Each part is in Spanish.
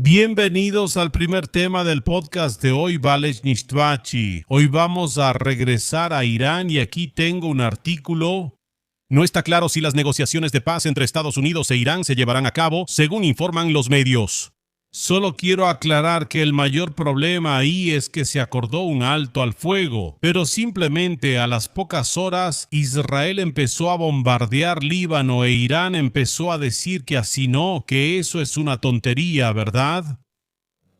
Bienvenidos al primer tema del podcast de hoy, Balej Nishtvachi. Hoy vamos a regresar a Irán y aquí tengo un artículo. No está claro si las negociaciones de paz entre Estados Unidos e Irán se llevarán a cabo, según informan los medios. Solo quiero aclarar que el mayor problema ahí es que se acordó un alto al fuego, pero simplemente a las pocas horas Israel empezó a bombardear Líbano e Irán empezó a decir que así no, que eso es una tontería, ¿verdad?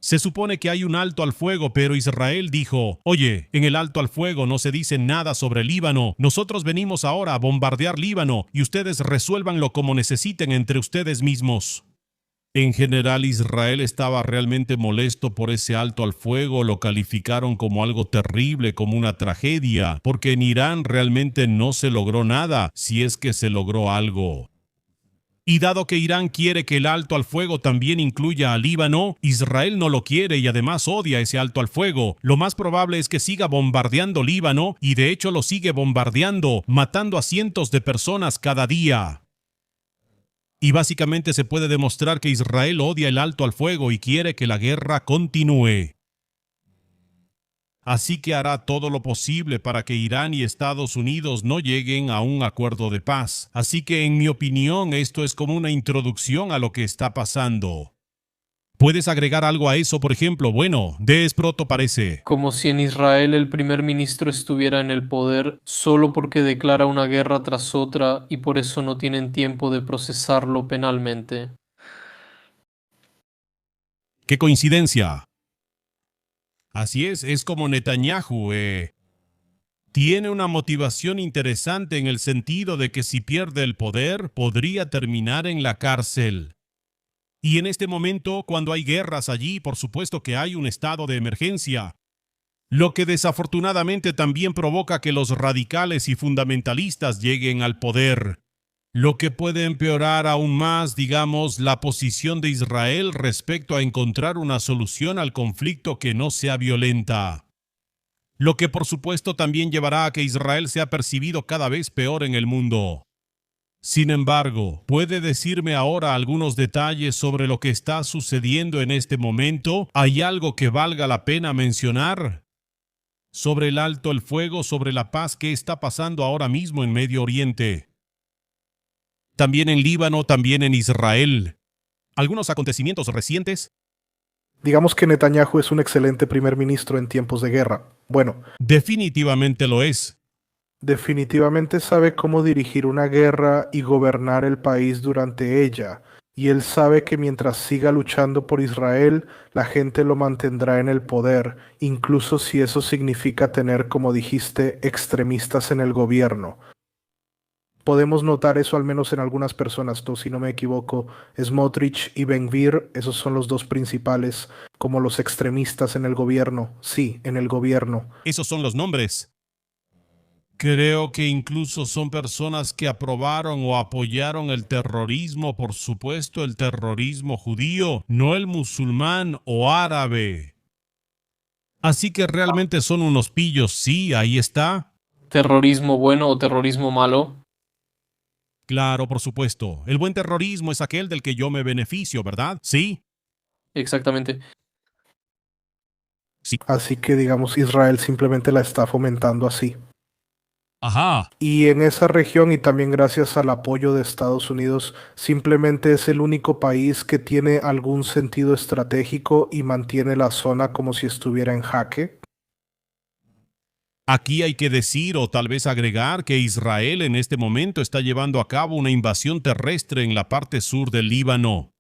Se supone que hay un alto al fuego, pero Israel dijo, oye, en el alto al fuego no se dice nada sobre Líbano, nosotros venimos ahora a bombardear Líbano y ustedes resuélvanlo como necesiten entre ustedes mismos. En general, Israel estaba realmente molesto por ese alto al fuego, lo calificaron como algo terrible, como una tragedia, porque en Irán realmente no se logró nada, si es que se logró algo. Y dado que Irán quiere que el alto al fuego también incluya a Líbano, Israel no lo quiere y además odia ese alto al fuego. Lo más probable es que siga bombardeando Líbano y de hecho lo sigue bombardeando, matando a cientos de personas cada día. Y básicamente se puede demostrar que Israel odia el alto al fuego y quiere que la guerra continúe. Así que hará todo lo posible para que Irán y Estados Unidos no lleguen a un acuerdo de paz. Así que, en mi opinión, esto es como una introducción a lo que está pasando. ¿Puedes agregar algo a eso, por ejemplo? Bueno, Desproto parece. Como si en Israel el primer ministro estuviera en el poder solo porque declara una guerra tras otra y por eso no tienen tiempo de procesarlo penalmente. ¡Qué coincidencia! Así es como Netanyahu, tiene una motivación interesante en el sentido de que si pierde el poder, podría terminar en la cárcel. Y en este momento, cuando hay guerras allí, por supuesto que hay un estado de emergencia. Lo que desafortunadamente también provoca que los radicales y fundamentalistas lleguen al poder. Lo que puede empeorar aún más, digamos, la posición de Israel respecto a encontrar una solución al conflicto que no sea violenta. Lo que por supuesto también llevará a que Israel sea percibido cada vez peor en el mundo. Sin embargo, ¿puede decirme ahora algunos detalles sobre lo que está sucediendo en este momento? ¿Hay algo que valga la pena mencionar? Sobre el alto el fuego, sobre la paz que está pasando ahora mismo en Medio Oriente. También en Líbano, también en Israel. ¿Algunos acontecimientos recientes? Digamos que Netanyahu es un excelente primer ministro en tiempos de guerra. Bueno, Definitivamente lo es. definitivamente sabe cómo dirigir una guerra y gobernar el país durante ella. Y él sabe que mientras siga luchando por Israel, la gente lo mantendrá en el poder, incluso si eso significa tener, como dijiste, extremistas en el gobierno. Podemos notar eso al menos en algunas personas, si no me equivoco, Smotrich y Ben-Gvir, esos son los dos principales, como los extremistas en el gobierno. Sí, en el gobierno. Esos son los nombres. Creo que incluso son personas que aprobaron o apoyaron el terrorismo, por supuesto el terrorismo judío, no el musulmán o árabe. Así que realmente son unos pillos, sí, ahí está. ¿Terrorismo bueno o terrorismo malo? Claro, por supuesto. El buen terrorismo es aquel del que yo me beneficio, ¿verdad? Sí. Exactamente. Sí. Así que digamos Israel simplemente la está fomentando así. Ajá. Y en esa región y también gracias al apoyo de Estados Unidos, simplemente es el único país que tiene algún sentido estratégico y mantiene la zona como si estuviera en jaque. Aquí hay que decir o tal vez agregar que Israel en este momento está llevando a cabo una invasión terrestre en la parte sur del Líbano.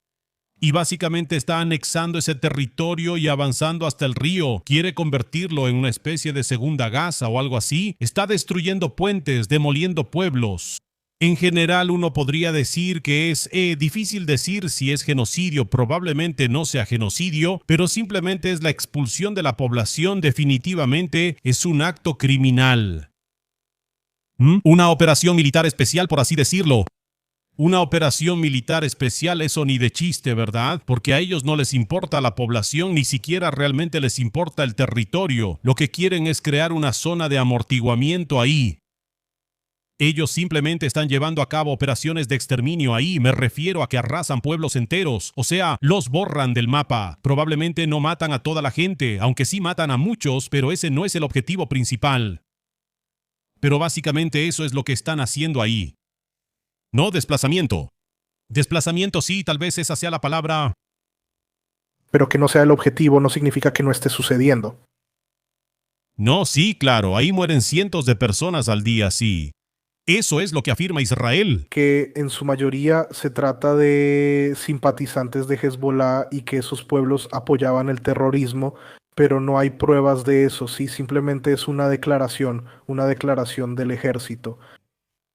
Y básicamente está anexando ese territorio y avanzando hasta el río. Quiere convertirlo en una especie de segunda Gaza o algo así. Está destruyendo puentes, demoliendo pueblos. En general uno podría decir que es difícil decir si es genocidio, probablemente no sea genocidio, pero simplemente es la expulsión de la población, definitivamente es un acto criminal. Una operación militar especial, por así decirlo. Una operación militar especial, eso ni de chiste, ¿verdad? Porque a ellos no les importa la población, ni siquiera realmente les importa el territorio. Lo que quieren es crear una zona de amortiguamiento ahí. Ellos simplemente están llevando a cabo operaciones de exterminio ahí. Me refiero a que arrasan pueblos enteros, o sea, los borran del mapa. Probablemente no matan a toda la gente, aunque sí matan a muchos, pero ese no es el objetivo principal. Pero básicamente eso es lo que están haciendo ahí. No desplazamiento. Desplazamiento sí, tal vez esa sea la palabra. Pero que no sea el objetivo no significa que no esté sucediendo. No, sí, claro, ahí mueren cientos de personas al día, sí. Eso es lo que afirma Israel. Que en su mayoría se trata de simpatizantes de Hezbollah y que esos pueblos apoyaban el terrorismo, pero no hay pruebas de eso, sí, simplemente es una declaración del ejército.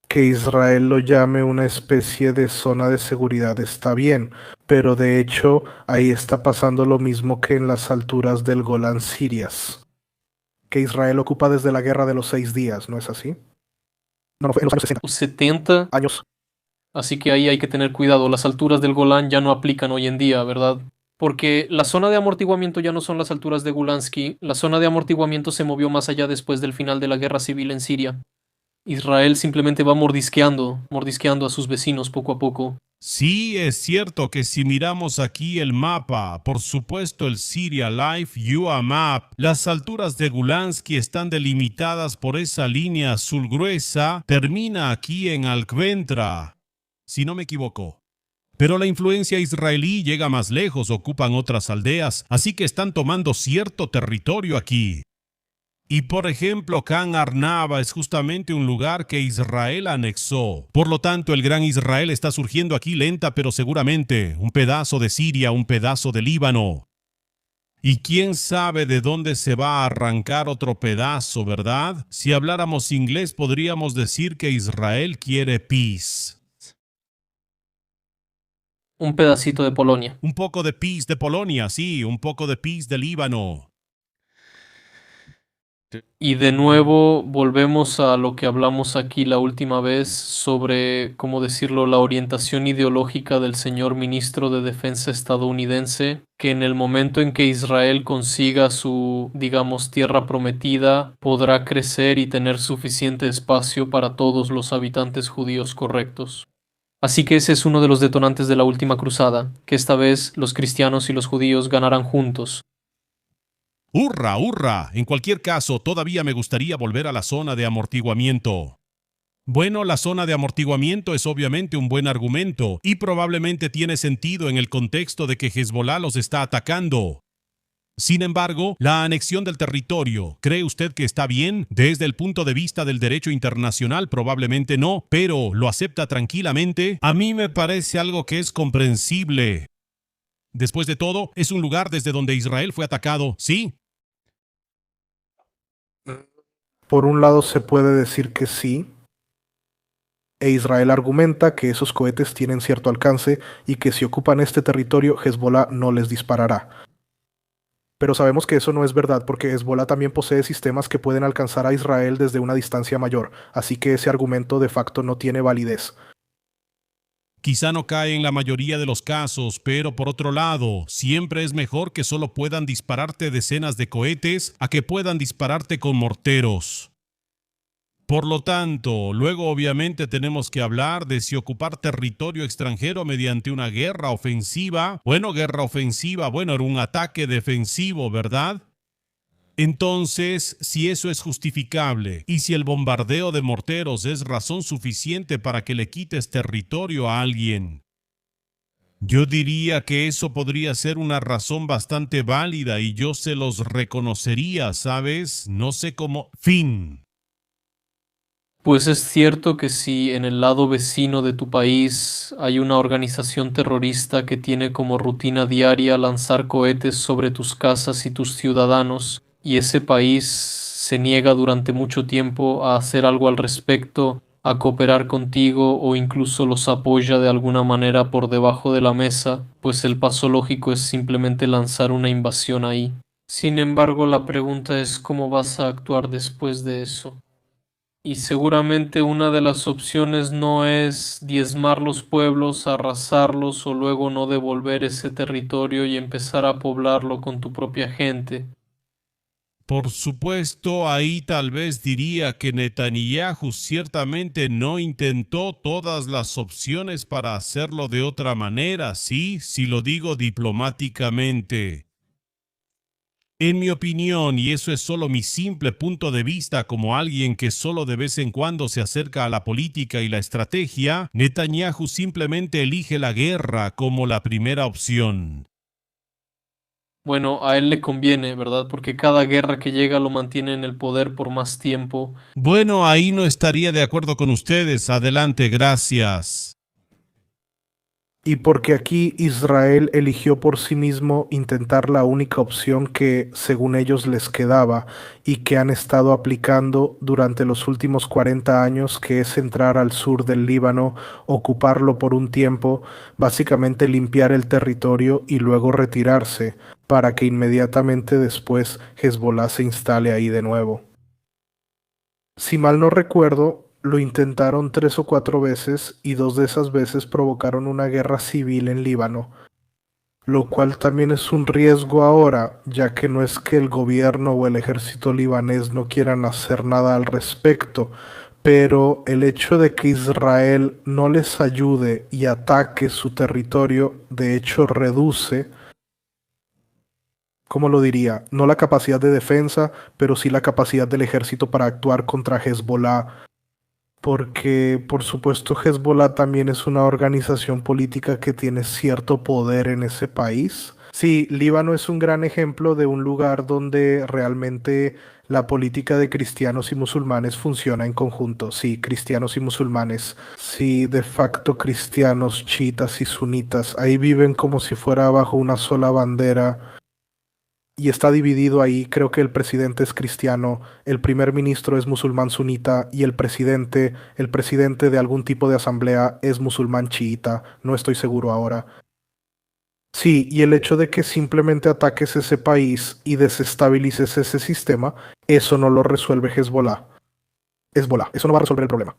Que Israel lo llame una especie de zona de seguridad está bien, pero de hecho ahí está pasando lo mismo que en las alturas del Golán Sirias, que Israel ocupa desde la guerra de los 6 días, ¿no es así? No, fue en los años 60. 70, Años. así que ahí hay que tener cuidado. Las alturas del Golán ya no aplican hoy en día, ¿verdad? Porque la zona de amortiguamiento ya no son las alturas de Golansky, la zona de amortiguamiento se movió más allá después del final de la guerra civil en Siria. Israel simplemente va mordisqueando a sus vecinos poco a poco. Sí, es cierto que si miramos aquí el mapa, por supuesto el Syria Life UA Map, las alturas de Gulansky están delimitadas por esa línea azul gruesa, termina aquí en Alkventra, si no me equivoco. Pero la influencia israelí llega más lejos, ocupan otras aldeas, así que están tomando cierto territorio aquí. Y por ejemplo, Khan Arnava es justamente un lugar que Israel anexó. Por lo tanto, el gran Israel está surgiendo aquí lenta pero seguramente. Un pedazo de Siria, un pedazo de Líbano. Y quién sabe de dónde se va a arrancar otro pedazo, ¿verdad? Si habláramos inglés podríamos decir que Israel quiere peace. Un pedacito de Polonia. Un poco de peace de Polonia, sí, un poco de peace de Líbano. Y de nuevo volvemos a lo que hablamos aquí la última vez sobre, ¿cómo decirlo?, la orientación ideológica del señor ministro de Defensa estadounidense, que en el momento en que Israel consiga su, digamos, tierra prometida, podrá crecer y tener suficiente espacio para todos los habitantes judíos correctos. Así que ese es uno de los detonantes de la última cruzada, que esta vez los cristianos y los judíos ganarán juntos. ¡Hurra, hurra! En cualquier caso, todavía me gustaría volver a la zona de amortiguamiento. Bueno, la zona de amortiguamiento es obviamente un buen argumento y probablemente tiene sentido en el contexto de que Hezbollah los está atacando. Sin embargo, la anexión del territorio, ¿cree usted que está bien? Desde el punto de vista del derecho internacional, probablemente no, pero ¿lo acepta tranquilamente? A mí me parece algo que es comprensible. Después de todo, es un lugar desde donde Israel fue atacado, ¿sí? Por un lado se puede decir que sí, e Israel argumenta que esos cohetes tienen cierto alcance y que si ocupan este territorio, Hezbollah no les disparará. Pero sabemos que eso no es verdad porque Hezbollah también posee sistemas que pueden alcanzar a Israel desde una distancia mayor, así que ese argumento de facto no tiene validez. Quizá no cae en la mayoría de los casos, pero por otro lado, siempre es mejor que solo puedan dispararte decenas de cohetes a que puedan dispararte con morteros. Por lo tanto, luego obviamente tenemos que hablar de si ocupar territorio extranjero mediante una guerra ofensiva. Bueno, era un ataque defensivo, ¿verdad? Entonces, si eso es justificable y si el bombardeo de morteros es razón suficiente para que le quites territorio a alguien, yo diría que eso podría ser una razón bastante válida y yo se los reconocería, ¿sabes? No sé cómo... Fin. Pues es cierto que si en el lado vecino de tu país hay una organización terrorista que tiene como rutina diaria lanzar cohetes sobre tus casas y tus ciudadanos, y ese país se niega durante mucho tiempo a hacer algo al respecto, a cooperar contigo o incluso los apoya de alguna manera por debajo de la mesa, pues el paso lógico es simplemente lanzar una invasión ahí. Sin embargo, la pregunta es cómo vas a actuar después de eso. Y seguramente una de las opciones no es diezmar los pueblos, arrasarlos o luego no devolver ese territorio y empezar a poblarlo con tu propia gente. Por supuesto, ahí tal vez diría que Netanyahu ciertamente no intentó todas las opciones para hacerlo de otra manera, sí, si lo digo diplomáticamente. En mi opinión, y eso es solo mi simple punto de vista como alguien que solo de vez en cuando se acerca a la política y la estrategia, Netanyahu simplemente elige la guerra como la primera opción. Bueno, a él le conviene, ¿verdad? Porque cada guerra que llega lo mantiene en el poder por más tiempo. Bueno, ahí no estaría de acuerdo con ustedes. Adelante, gracias. Y porque aquí Israel eligió por sí mismo intentar la única opción que, según ellos, les quedaba y que han estado aplicando durante los últimos 40 años, que es entrar al sur del Líbano, ocuparlo por un tiempo, básicamente limpiar el territorio y luego retirarse, para que inmediatamente después Hezbollah se instale ahí de nuevo. Si mal no recuerdo, lo intentaron 3 o 4 veces y 2 de esas veces provocaron una guerra civil en Líbano, lo cual también es un riesgo ahora, ya que no es que el gobierno o el ejército libanés no quieran hacer nada al respecto, pero el hecho de que Israel no les ayude y ataque su territorio, de hecho reduce, ¿cómo lo diría? No la capacidad de defensa, pero sí la capacidad del ejército para actuar contra Hezbollah, porque por supuesto Hezbollah también es una organización política que tiene cierto poder en ese país. Sí, Líbano es un gran ejemplo de un lugar donde realmente la política de cristianos y musulmanes funciona en conjunto. Sí, cristianos y musulmanes. Sí, de facto cristianos, chiitas y sunitas. Ahí viven como si fuera bajo una sola bandera y está dividido ahí. Creo que el presidente es cristiano, el primer ministro es musulmán sunita y el presidente de algún tipo de asamblea es musulmán chiita, no estoy seguro ahora. Sí, y el hecho de que simplemente ataques ese país y desestabilices ese sistema, eso no lo resuelve Hezbollah. Hezbollah, eso no va a resolver el problema.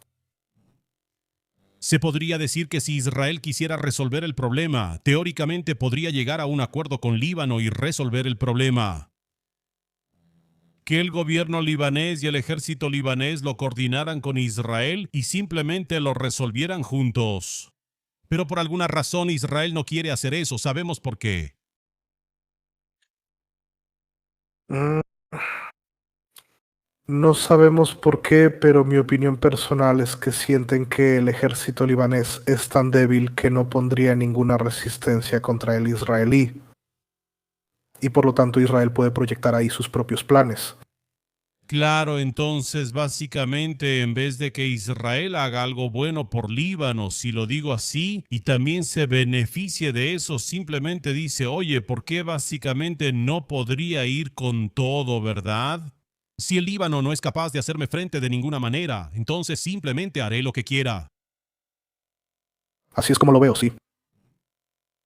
Se podría decir que si Israel quisiera resolver el problema, teóricamente podría llegar a un acuerdo con Líbano y resolver el problema. Que el gobierno libanés y el ejército libanés lo coordinaran con Israel y simplemente lo resolvieran juntos. Pero por alguna razón Israel no quiere hacer eso, sabemos por qué. Mm, No sabemos por qué, pero mi opinión personal es que sienten que el ejército libanés es tan débil que no pondría ninguna resistencia contra el israelí. Y por lo tanto Israel puede proyectar ahí sus propios planes. Claro, entonces básicamente en vez de que Israel haga algo bueno por Líbano, si lo digo así, y también se beneficie de eso, simplemente dice, oye, ¿por qué básicamente no podría ir con todo, verdad? Si el Líbano no es capaz de hacerme frente de ninguna manera, entonces simplemente haré lo que quiera. Así es como lo veo, sí.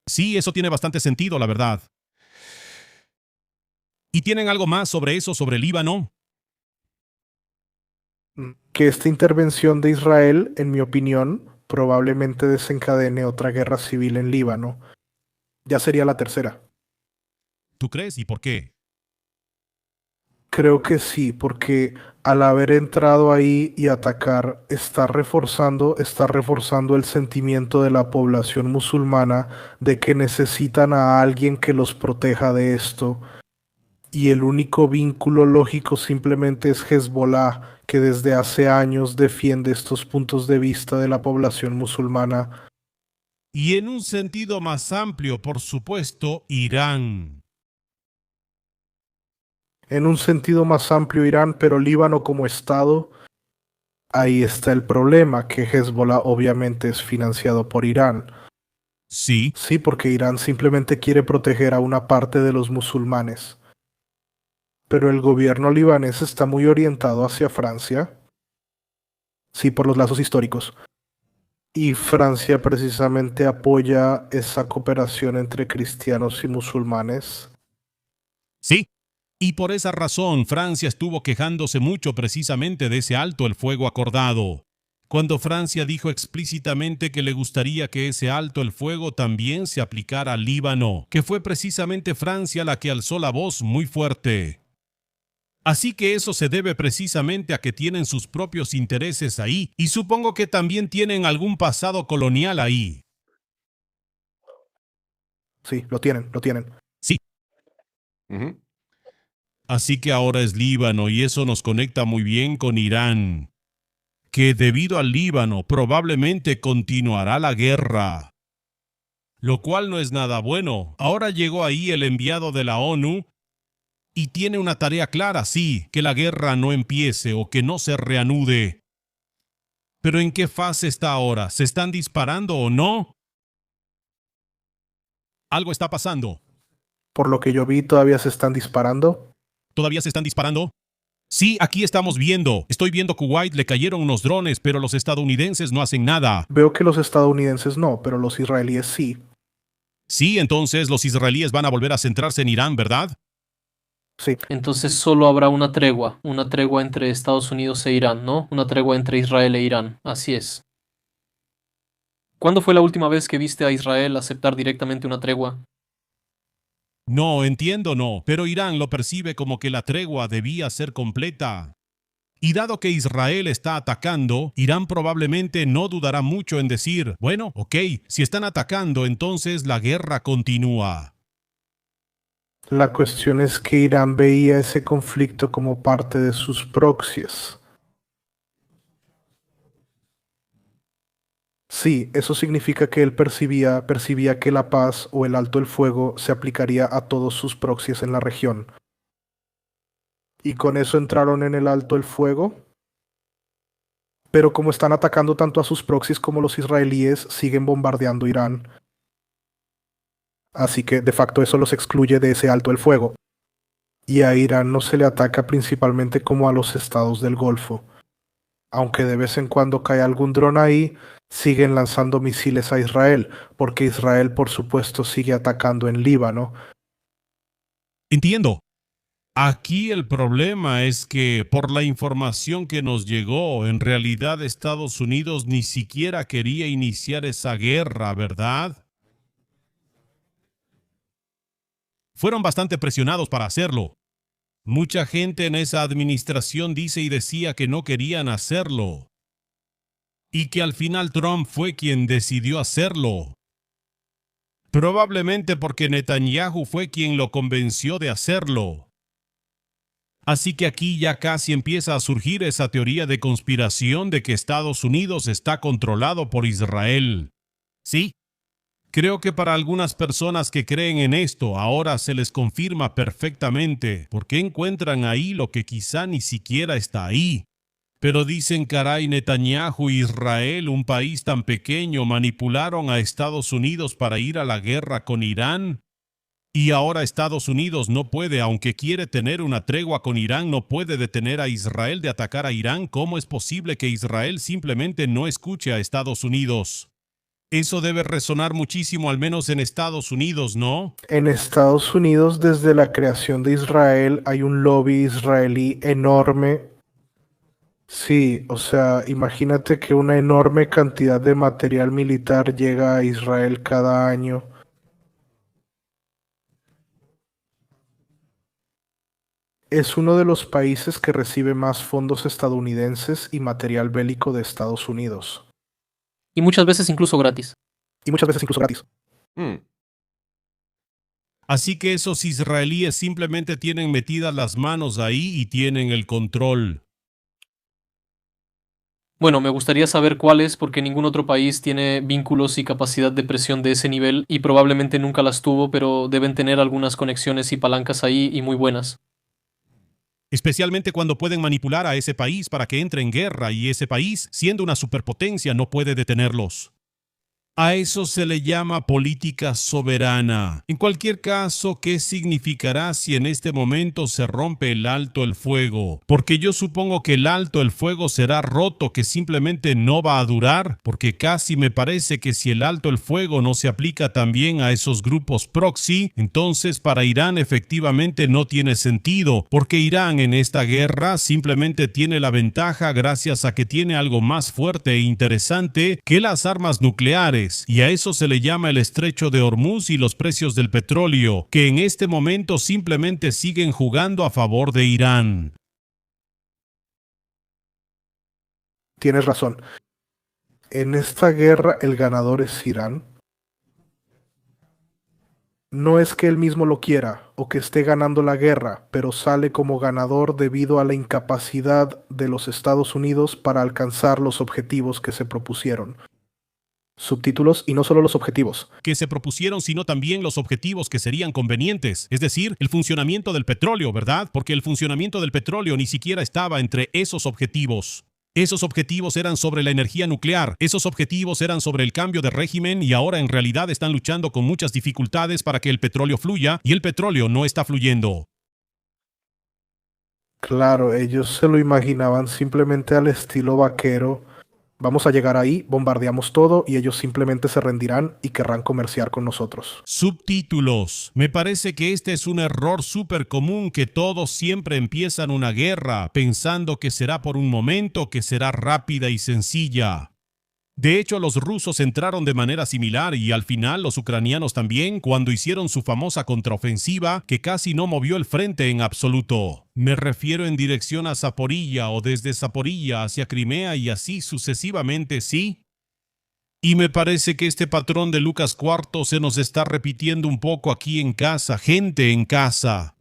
Sí, eso tiene bastante sentido, la verdad. ¿Y tienen algo más sobre eso, sobre Líbano? Que esta intervención de Israel, en mi opinión, probablemente desencadene otra guerra civil en Líbano. Ya sería la tercera. ¿Tú crees y por qué? Creo que sí, porque al haber entrado ahí y atacar, está reforzando el sentimiento de la población musulmana de que necesitan a alguien que los proteja de esto. Y el único vínculo lógico simplemente es Hezbollah, que desde hace años defiende estos puntos de vista de la población musulmana. Y en un sentido más amplio, por supuesto, Irán. En un sentido más amplio Irán, pero Líbano como Estado, ahí está el problema, que Hezbollah obviamente es financiado por Irán. Sí, Sí, porque Irán simplemente quiere proteger a una parte de los musulmanes. Pero el gobierno libanés está muy orientado hacia Francia, sí, por los lazos históricos. Y Francia precisamente apoya esa cooperación entre cristianos y musulmanes. sí. Y por esa razón Francia estuvo quejándose mucho precisamente de ese alto el fuego acordado. Cuando Francia dijo explícitamente que le gustaría que ese alto el fuego también se aplicara al Líbano, que fue precisamente Francia la que alzó la voz muy fuerte. Así que eso se debe precisamente a que tienen sus propios intereses ahí, y supongo que también tienen algún pasado colonial ahí. Sí, lo tienen. Sí. Así que ahora es Líbano, y eso nos conecta muy bien con Irán, que debido al Líbano probablemente continuará la guerra, lo cual no es nada bueno. Ahora llegó ahí el enviado de la ONU y tiene una tarea clara, sí, que la guerra no empiece o que no se reanude. Pero ¿en qué fase está ahora? ¿Se están disparando o no? Algo está pasando. Por lo que yo vi, todavía se están disparando. ¿Todavía se están disparando? Sí, aquí estamos viendo. Estoy viendo Kuwait, le cayeron unos drones, pero los estadounidenses no hacen nada. Veo que los estadounidenses no, pero los israelíes sí. Sí, entonces los israelíes van a volver a centrarse en Irán, ¿verdad? Sí, Entonces solo habrá una tregua entre Estados Unidos e Irán, ¿no? Una tregua entre Israel e Irán, así es. ¿Cuándo fue la última vez que viste a Israel aceptar directamente una tregua? No, entiendo, no, pero Irán lo percibe como que la tregua debía ser completa. Y dado que Israel está atacando, Irán probablemente no dudará mucho en decir, bueno, ok, si están atacando, entonces la guerra continúa. la cuestión es que Irán veía ese conflicto como parte de sus proxies. Sí, eso significa que él percibía que la paz o el alto el fuego se aplicaría a todos sus proxies en la región. Y con eso entraron en el alto el fuego. Pero como están atacando tanto a sus proxies como los israelíes, siguen bombardeando Irán. Así que de facto eso los excluye de ese alto el fuego. Y a Irán no se le ataca principalmente como a los estados del Golfo. Aunque de vez en cuando cae algún dron ahí, siguen lanzando misiles a Israel, porque Israel por supuesto sigue atacando en Líbano. Entiendo. Aquí el problema es que, por la información que nos llegó, en realidad Estados Unidos ni siquiera quería iniciar esa guerra, ¿verdad? Fueron bastante presionados para hacerlo. Mucha gente en esa administración dice y decía que no querían hacerlo. Y que al final Trump fue quien decidió hacerlo. Probablemente porque Netanyahu fue quien lo convenció de hacerlo. Así que aquí ya casi empieza a surgir esa teoría de conspiración de que Estados Unidos está controlado por Israel. Sí, creo que para algunas personas que creen en esto ahora se les confirma perfectamente porque encuentran ahí lo que quizá ni siquiera está ahí. Pero dicen, caray, Netanyahu y Israel, un país tan pequeño, manipularon a Estados Unidos para ir a la guerra con Irán. Y ahora Estados Unidos no puede, aunque quiere tener una tregua con Irán, no puede detener a Israel de atacar a Irán. ¿Cómo es posible que Israel simplemente no escuche a Estados Unidos? Eso debe resonar muchísimo, al menos en Estados Unidos, ¿no? En Estados Unidos, desde la creación de Israel, hay un lobby israelí enorme. Sí, o sea, imagínate que una enorme cantidad de material militar llega a Israel cada año. Es uno de los países que recibe más fondos estadounidenses y material bélico de Estados Unidos. Y muchas veces incluso gratis. Y muchas veces incluso gratis. Así que esos israelíes simplemente tienen metidas las manos ahí y tienen el control. Bueno, me gustaría saber cuáles porque ningún otro país tiene vínculos y capacidad de presión de ese nivel y probablemente nunca las tuvo, pero deben tener algunas conexiones y palancas ahí y muy buenas. Especialmente cuando pueden manipular a ese país para que entre en guerra y ese país, siendo una superpotencia, no puede detenerlos. A eso se le llama política soberana. En cualquier caso, ¿qué significará si en este momento se rompe el alto el fuego? Porque yo supongo que el alto el fuego será roto, que simplemente no va a durar, porque casi me parece que si el alto el fuego no se aplica también a esos grupos proxy, entonces para Irán efectivamente no tiene sentido, porque Irán en esta guerra simplemente tiene la ventaja gracias a que tiene algo más fuerte e interesante que las armas nucleares. dólares, y a eso se le llama el estrecho de Hormuz y los precios del petróleo, que en este momento simplemente siguen jugando a favor de Irán. Tienes razón. En esta guerra el ganador es Irán. No es que él mismo lo quiera o que esté ganando la guerra, pero sale como ganador debido a la incapacidad de los Estados Unidos para alcanzar los objetivos que se propusieron. Subtítulos, y no solo los objetivos. Que se propusieron, sino también los objetivos que serían convenientes, es decir, el funcionamiento del petróleo, ¿verdad? Porque el funcionamiento del petróleo ni siquiera estaba entre esos objetivos. Esos objetivos eran sobre la energía nuclear, esos objetivos eran sobre el cambio de régimen y ahora en realidad están luchando con muchas dificultades para que el petróleo fluya y el petróleo no está fluyendo. Claro, ellos se lo imaginaban simplemente al estilo vaquero. Vamos a llegar ahí, bombardeamos todo y ellos simplemente se rendirán y querrán comerciar con nosotros. Subtítulos. Me parece que este es un error súper común, que todos siempre empiezan una guerra pensando que será por un momento, que será rápida y sencilla. De hecho, los rusos entraron de manera similar y al final los ucranianos también, cuando hicieron su famosa contraofensiva que casi no movió el frente en absoluto. Me refiero en dirección a Zaporilla o desde Zaporilla hacia Crimea y así sucesivamente, ¿sí? Y me parece que este patrón de Lucas IV se nos está repitiendo un poco aquí en casa, gente en casa.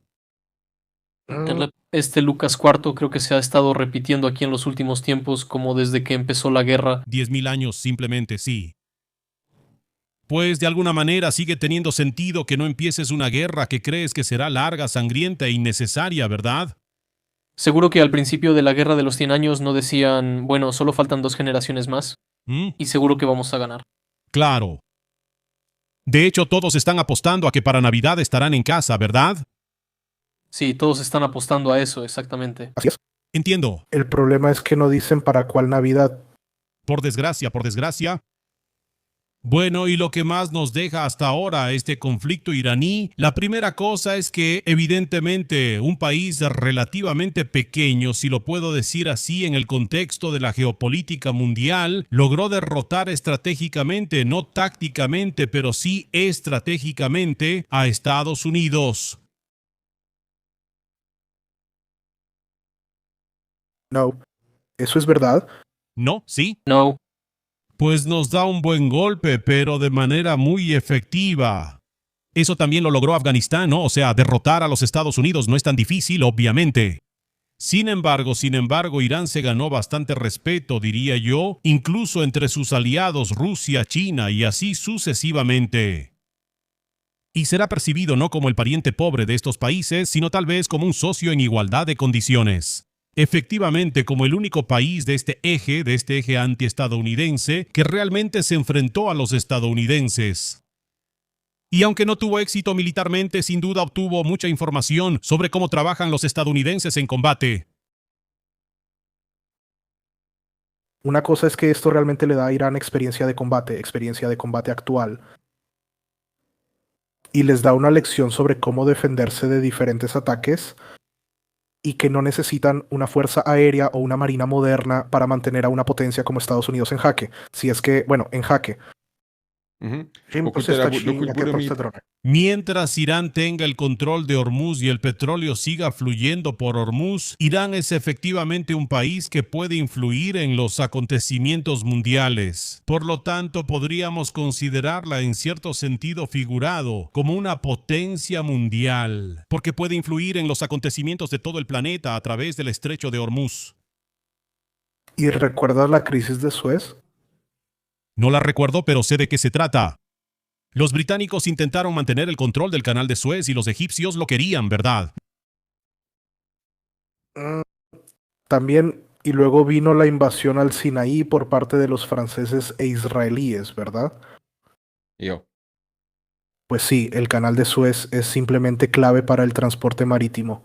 Este Lucas IV creo que se ha estado repitiendo aquí en los últimos tiempos, como desde que empezó la guerra. 10.000 años simplemente, sí. Pues de alguna manera sigue teniendo sentido que no empieces una guerra que crees que será larga, sangrienta e innecesaria, ¿verdad? Seguro que al principio de la Guerra de los 100 años no decían, bueno, solo faltan 2 generaciones más, y seguro que vamos a ganar. Claro. De hecho, todos están apostando a que para Navidad estarán en casa, ¿verdad? Sí, todos están apostando a eso, exactamente. Así es. Entiendo. El problema es que no dicen para cuál Navidad. Por desgracia, por desgracia. Bueno, y lo que más nos deja hasta ahora este conflicto iraní, la primera cosa es que evidentemente un país relativamente pequeño, si lo puedo decir así en el contexto de la geopolítica mundial, logró derrotar estratégicamente, no tácticamente, pero sí estratégicamente a Estados Unidos. No. ¿Eso es verdad? ¿No? ¿Sí? No. Pues nos da un buen golpe, pero de manera muy efectiva. Eso también lo logró Afganistán, ¿no? O sea, derrotar a los Estados Unidos no es tan difícil, obviamente. Sin embargo, Irán se ganó bastante respeto, diría yo, incluso entre sus aliados Rusia, China y así sucesivamente. Y será percibido no como el pariente pobre de estos países, sino tal vez como un socio en igualdad de condiciones. Efectivamente, como el único país de este eje antiestadounidense, que realmente se enfrentó a los estadounidenses. Y aunque no tuvo éxito militarmente, sin duda obtuvo mucha información sobre cómo trabajan los estadounidenses en combate. Una cosa es que esto realmente le da a Irán experiencia de combate actual. Y les da una lección sobre cómo defenderse de diferentes ataques y que no necesitan una fuerza aérea o una marina moderna para mantener a una potencia como Estados Unidos en jaque. Si es que, bueno, en jaque. Mientras Irán tenga el control de Hormuz y el petróleo siga fluyendo por Hormuz, Irán es efectivamente un país que puede influir en los acontecimientos mundiales. Por lo tanto, podríamos considerarla en cierto sentido figurado como una potencia mundial, porque puede influir en los acontecimientos de todo el planeta a través del estrecho de Hormuz. ¿Y recuerdas la crisis de Suez? No la recuerdo, pero sé de qué se trata. Los británicos intentaron mantener el control del canal de Suez y los egipcios lo querían, ¿verdad? También, y luego vino la invasión al Sinaí por parte de los franceses e israelíes, ¿verdad? Pues sí, el canal de Suez es simplemente clave para el transporte marítimo.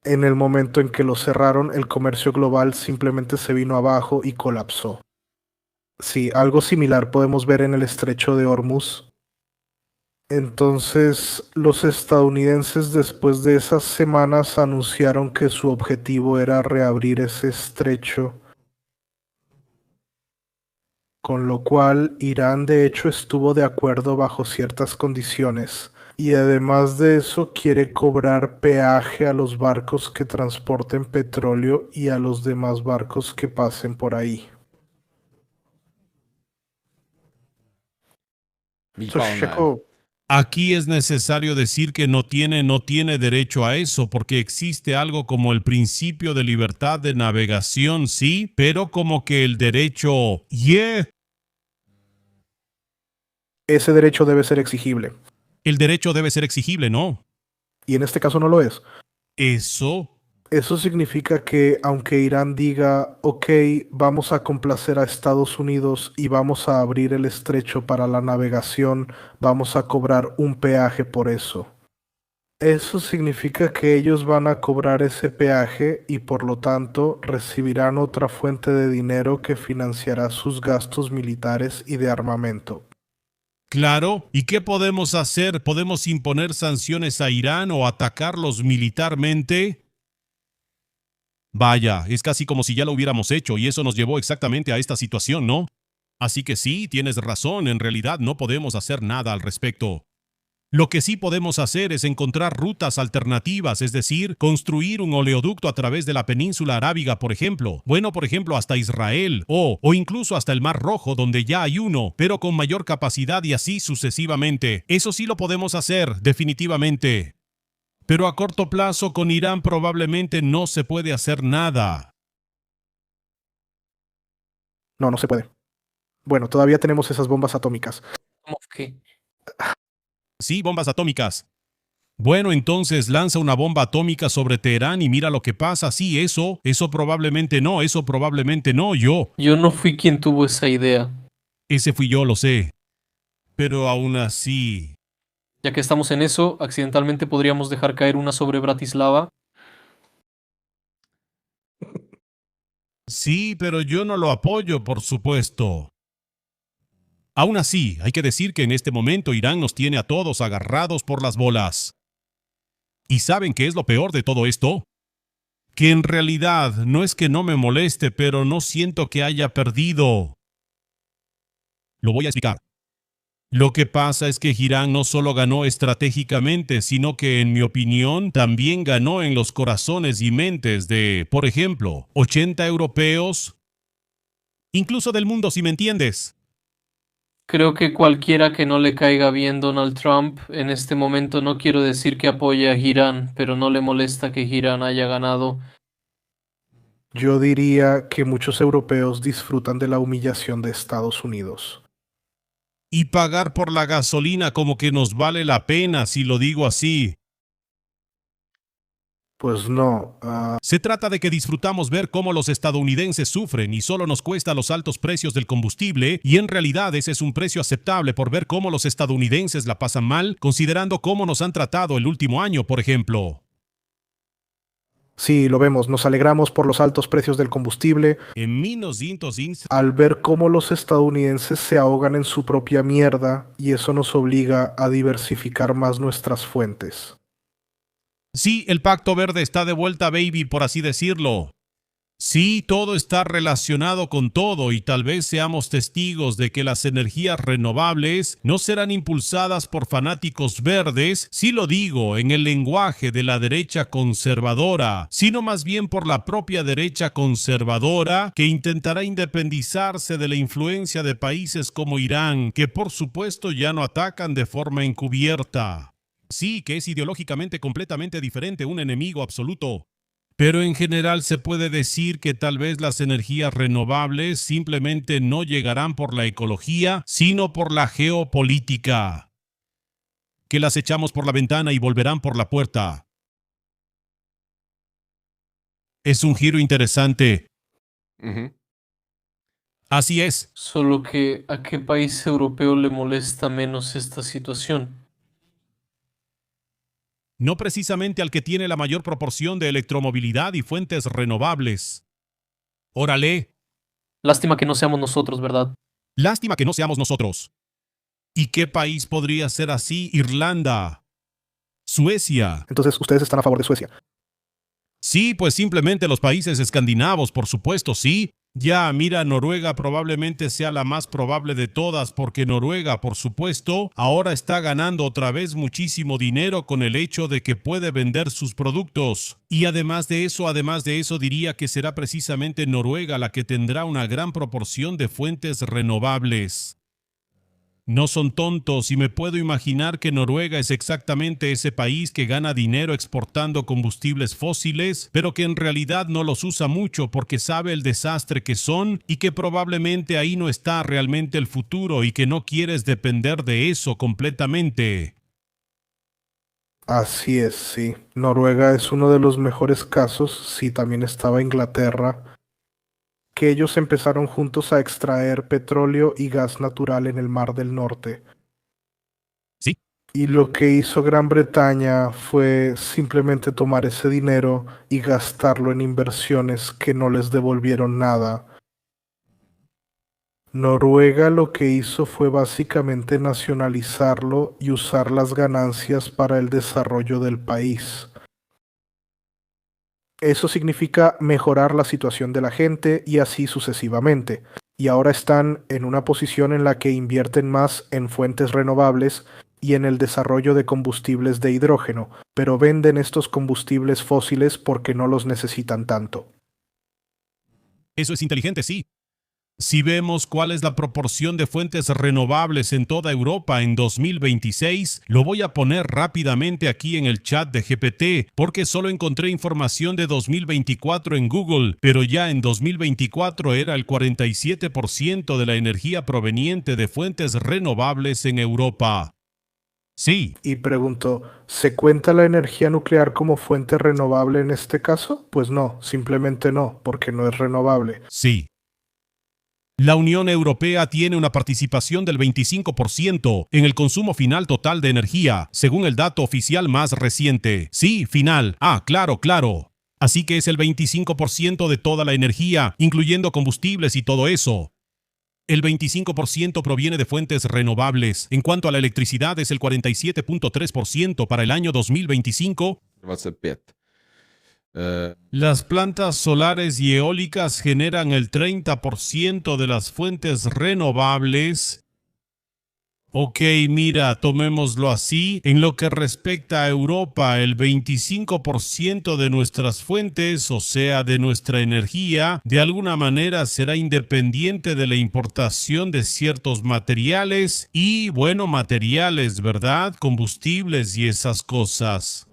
En el momento en que lo cerraron, el comercio global simplemente se vino abajo y colapsó. Sí, algo similar podemos ver en el estrecho de Hormuz. Entonces, los estadounidenses después de esas semanas anunciaron que su objetivo era reabrir ese estrecho. con lo cual Irán de hecho estuvo de acuerdo bajo ciertas condiciones. Y además de eso quiere cobrar peaje a los barcos que transporten petróleo y a los demás barcos que pasen por ahí. So, Sheko, Aquí es necesario decir que no tiene derecho a eso, porque existe algo como el principio de libertad de navegación, sí, pero como que el derecho, ese derecho debe ser exigible. el derecho debe ser exigible, ¿no? Y en este caso no lo es. Eso, Eso significa que aunque Irán diga, ok, vamos a complacer a Estados Unidos y vamos a abrir el estrecho para la navegación, vamos a cobrar un peaje por eso. Eso significa que ellos van a cobrar ese peaje y por lo tanto recibirán otra fuente de dinero que financiará sus gastos militares y de armamento. claro. ¿Y qué podemos hacer? ¿Podemos imponer sanciones a Irán o atacarlos militarmente? Vaya, es casi como si ya lo hubiéramos hecho y eso nos llevó exactamente a esta situación, ¿no? Así que sí, tienes razón, en realidad no podemos hacer nada al respecto. Lo que sí podemos hacer es encontrar rutas alternativas, es decir, construir un oleoducto a través de la península arábiga, por ejemplo. Bueno, por ejemplo, hasta Israel, o incluso hasta el Mar Rojo, donde ya hay uno, pero con mayor capacidad y así sucesivamente. Eso sí lo podemos hacer, definitivamente. Pero a corto plazo con Irán probablemente no se puede hacer nada. No, no se puede. Bueno, todavía tenemos esas bombas atómicas. ¿Cómo que? Sí, bombas atómicas. Bueno, entonces lanza una bomba atómica sobre Teherán y mira lo que pasa. Sí, eso probablemente no, yo. Yo no fui quien tuvo esa idea. Ese fui yo, lo sé. Pero aún así... Ya que estamos en eso, accidentalmente podríamos dejar caer una sobre Bratislava. Sí, pero yo no lo apoyo, por supuesto. Aún así, hay que decir que en este momento Irán nos tiene a todos agarrados por las bolas. ¿Y saben qué es lo peor de todo esto? Que en realidad no es que no me moleste, pero no siento que haya perdido. Lo voy a explicar. Lo que pasa es que Irán no solo ganó estratégicamente, sino que, en mi opinión, también ganó en los corazones y mentes de, por ejemplo, 80 europeos, incluso del mundo, si me entiendes. Creo que cualquiera que no le caiga bien Donald Trump, en este momento no quiero decir que apoye a Irán, pero no le molesta que Irán haya ganado. Yo diría que muchos europeos disfrutan de la humillación de Estados Unidos. Y pagar por la gasolina como que nos vale la pena, si lo digo así. Pues no, Se trata de que disfrutamos ver cómo los estadounidenses sufren y solo nos cuesta los altos precios del combustible, y en realidad ese es un precio aceptable por ver cómo los estadounidenses la pasan mal, considerando cómo nos han tratado el último año, por ejemplo. sí, lo vemos, nos alegramos por los altos precios del combustible En 1900 al ver cómo los estadounidenses se ahogan en su propia mierda y eso nos obliga a diversificar más nuestras fuentes. Sí, el Pacto Verde está de vuelta, baby, por así decirlo. Sí, todo está relacionado con todo y tal vez seamos testigos de que las energías renovables no serán impulsadas por fanáticos verdes, si lo digo en el lenguaje de la derecha conservadora, sino más bien por la propia derecha conservadora que intentará independizarse de la influencia de países como Irán, que por supuesto ya no atacan de forma encubierta. Sí, que es ideológicamente completamente diferente, un enemigo absoluto. Pero en general se puede decir que tal vez las energías renovables simplemente no llegarán por la ecología, sino por la geopolítica. Que las echamos por la ventana y volverán por la puerta. Es un giro interesante. Así es. Solo que, ¿a qué país europeo le molesta menos esta situación? No precisamente al que tiene la mayor proporción de electromovilidad y fuentes renovables. Órale. Lástima que no seamos nosotros, ¿verdad? Lástima que no seamos nosotros. ¿Y qué país podría ser así? Irlanda. Suecia. Entonces, ustedes están a favor de Suecia. Sí, pues simplemente los países escandinavos, por supuesto, sí. Ya, mira, Noruega probablemente sea la más probable de todas porque Noruega, por supuesto, ahora está ganando otra vez muchísimo dinero con el hecho de que puede vender sus productos. Y además de eso, diría que será precisamente Noruega la que tendrá una gran proporción de fuentes renovables. No son tontos y me puedo imaginar que Noruega es exactamente ese país que gana dinero exportando combustibles fósiles, pero que en realidad no los usa mucho porque sabe el desastre que son y que probablemente ahí no está realmente el futuro y que no quieres depender de eso completamente. Así es, sí. Noruega es uno de los mejores casos. Sí, también estaba Inglaterra, que ellos empezaron juntos a extraer petróleo y gas natural en el Mar del Norte. Sí. Y lo que hizo Gran Bretaña fue simplemente tomar ese dinero y gastarlo en inversiones que no les devolvieron nada. Noruega lo que hizo fue básicamente nacionalizarlo y usar las ganancias para el desarrollo del país. Eso significa mejorar la situación de la gente y así sucesivamente. Y ahora están en una posición en la que invierten más en fuentes renovables y en el desarrollo de combustibles de hidrógeno, pero venden estos combustibles fósiles porque no los necesitan tanto. Eso es inteligente, sí. Si vemos cuál es la proporción de fuentes renovables en toda Europa en 2026, lo voy a poner rápidamente aquí en el chat de GPT, porque solo encontré información de 2024 en Google, pero ya en 2024 era el 47% de la energía proveniente de fuentes renovables en Europa. Sí, Y pregunto, ¿se cuenta la energía nuclear como fuente renovable en este caso? Pues no, simplemente no, porque no es renovable. sí. La Unión Europea tiene una participación del 25% en el consumo final total de energía, según el dato oficial más reciente. Sí, final. Ah, claro, claro. Así que es el 25% de toda la energía, incluyendo combustibles y todo eso. El 25% proviene de fuentes renovables. En cuanto a la electricidad, es el 47.3% para el año 2025. Las plantas solares y eólicas generan el 30% de las fuentes renovables. Ok, mira, tomémoslo así. En lo que respecta a Europa, el 25% de nuestras fuentes, o sea, de nuestra energía, de alguna manera será independiente de la importación de ciertos materiales y, bueno, materiales, ¿verdad? Combustibles y esas cosas.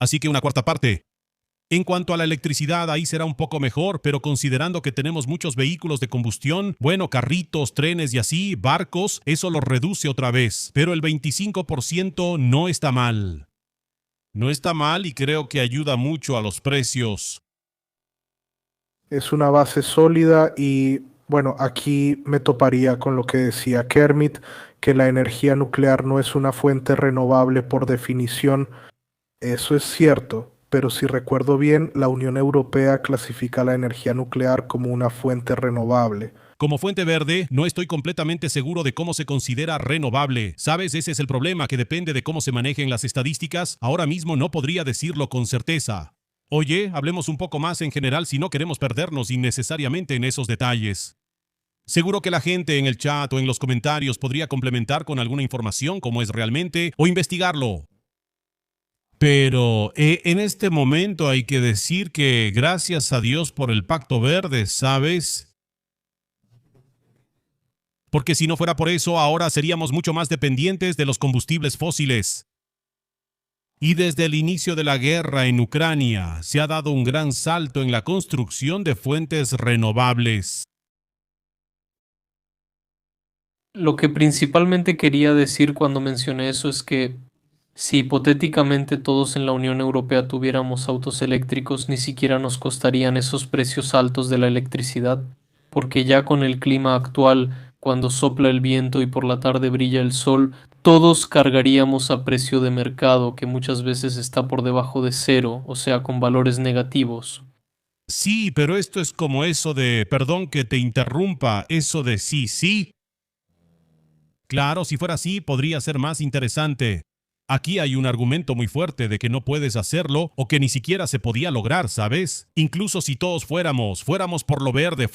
Así que una cuarta parte. En cuanto a la electricidad, ahí será un poco mejor, pero considerando que tenemos muchos vehículos de combustión, bueno, carritos, trenes y así, barcos, eso lo reduce otra vez. Pero el 25% no está mal. No está mal y creo que ayuda mucho a los precios. Es una base sólida y, bueno, aquí me toparía con lo que decía Kermit, que la energía nuclear no es una fuente renovable por definición. Eso es cierto, pero si recuerdo bien, la Unión Europea clasifica la energía nuclear como una fuente renovable. Como fuente verde, no estoy completamente seguro de cómo se considera renovable. ¿Sabes? Ese es el problema, que depende de cómo se manejen las estadísticas. Ahora mismo no podría decirlo con certeza. Oye, hablemos un poco más en general si no queremos perdernos innecesariamente en esos detalles. Seguro que la gente en el chat o en los comentarios podría complementar con alguna información como es realmente o investigarlo. Pero en este momento hay que decir que gracias a Dios por el Pacto Verde, ¿sabes? Porque si no fuera por eso, ahora seríamos mucho más dependientes de los combustibles fósiles. Y desde el inicio de la guerra en Ucrania se ha dado un gran salto en la construcción de fuentes renovables. Lo que principalmente quería decir cuando mencioné eso es que si hipotéticamente todos en la Unión Europea tuviéramos autos eléctricos, ni siquiera nos costarían esos precios altos de la electricidad, porque ya con el clima actual, cuando sopla el viento y por la tarde brilla el sol, todos cargaríamos a precio de mercado, que muchas veces está por debajo de cero, o sea, con valores negativos. Sí, pero esto es como eso de, perdón que te interrumpa, eso de sí, sí. Claro, si fuera así, podría ser más interesante. Aquí hay un argumento muy fuerte de que no puedes hacerlo o que ni siquiera se podía lograr, ¿sabes? Incluso si todos fuéramos por lo verde,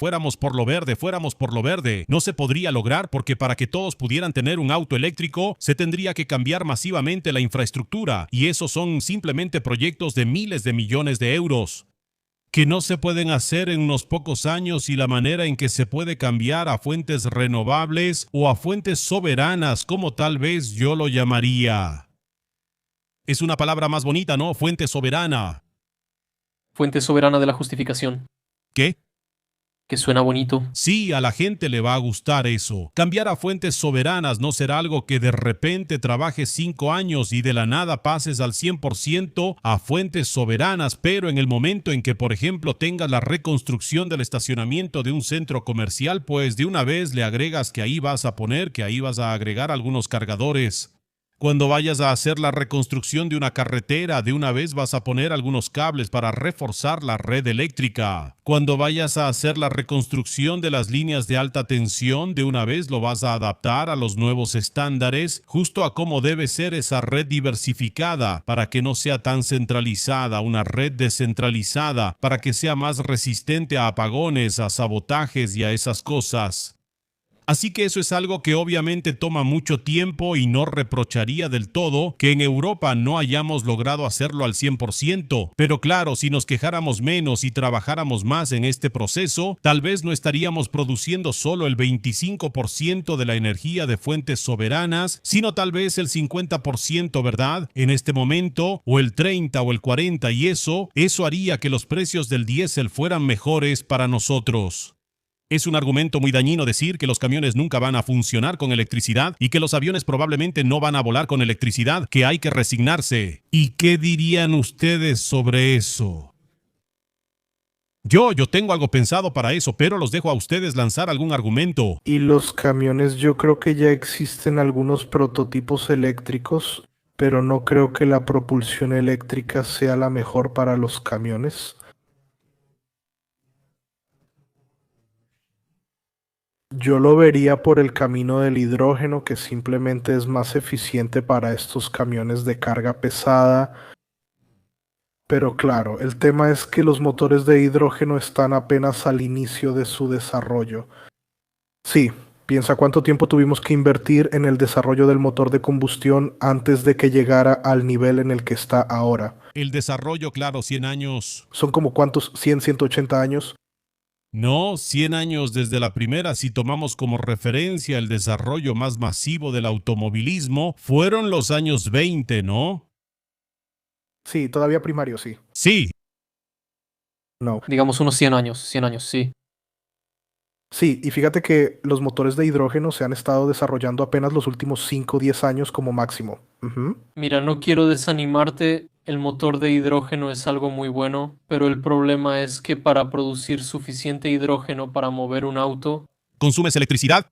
no se podría lograr porque para que todos pudieran tener un auto eléctrico se tendría que cambiar masivamente la infraestructura y esos son simplemente proyectos de miles de millones de euros que no se pueden hacer en unos pocos años y la manera en que se puede cambiar a fuentes renovables o a fuentes soberanas, como tal vez yo lo llamaría. Es una palabra más bonita, ¿no? Fuente soberana. Fuente soberana de la justificación. ¿Qué? Que suena bonito. Sí, a la gente le va a gustar eso. Cambiar a fuentes soberanas no será algo que de repente trabajes 5 años y de la nada pases al 100% a fuentes soberanas, pero en el momento en que, por ejemplo, tengas la reconstrucción del estacionamiento de un centro comercial, pues de una vez le agregas que ahí vas a agregar algunos cargadores. Cuando vayas a hacer la reconstrucción de una carretera, de una vez vas a poner algunos cables para reforzar la red eléctrica. Cuando vayas a hacer la reconstrucción de las líneas de alta tensión, de una vez lo vas a adaptar a los nuevos estándares, justo a cómo debe ser esa red diversificada, para que no sea tan centralizada, una red descentralizada, para que sea más resistente a apagones, a sabotajes y a esas cosas. Así que eso es algo que obviamente toma mucho tiempo y no reprocharía del todo que en Europa no hayamos logrado hacerlo al 100%. Pero claro, si nos quejáramos menos y trabajáramos más en este proceso, tal vez no estaríamos produciendo solo el 25% de la energía de fuentes soberanas, sino tal vez el 50%, ¿verdad? En este momento, o el 30 o el 40, y eso haría que los precios del diésel fueran mejores para nosotros. Es un argumento muy dañino decir que los camiones nunca van a funcionar con electricidad y que los aviones probablemente no van a volar con electricidad, que hay que resignarse. ¿Y qué dirían ustedes sobre eso? Yo tengo algo pensado para eso, pero los dejo a ustedes lanzar algún argumento. Y los camiones, yo creo que ya existen algunos prototipos eléctricos, pero no creo que la propulsión eléctrica sea la mejor para los camiones. Yo lo vería por el camino del hidrógeno, que simplemente es más eficiente para estos camiones de carga pesada. Pero claro, el tema es que los motores de hidrógeno están apenas al inicio de su desarrollo. Sí, piensa cuánto tiempo tuvimos que invertir en el desarrollo del motor de combustión antes de que llegara al nivel en el que está ahora. El desarrollo, claro, 100 años. ¿Son como cuántos? ¿100, 180 años? No, 100 años desde la primera, si tomamos como referencia el desarrollo más masivo del automovilismo, fueron los años 20, ¿no? Sí, todavía primario, sí. Sí. No. Digamos unos 100 años, sí. Sí, y fíjate que los motores de hidrógeno se han estado desarrollando apenas los últimos 5 o 10 años como máximo. Mira, no quiero desanimarte, el motor de hidrógeno es algo muy bueno, pero el problema es que para producir suficiente hidrógeno para mover un auto, ¿Consumes electricidad?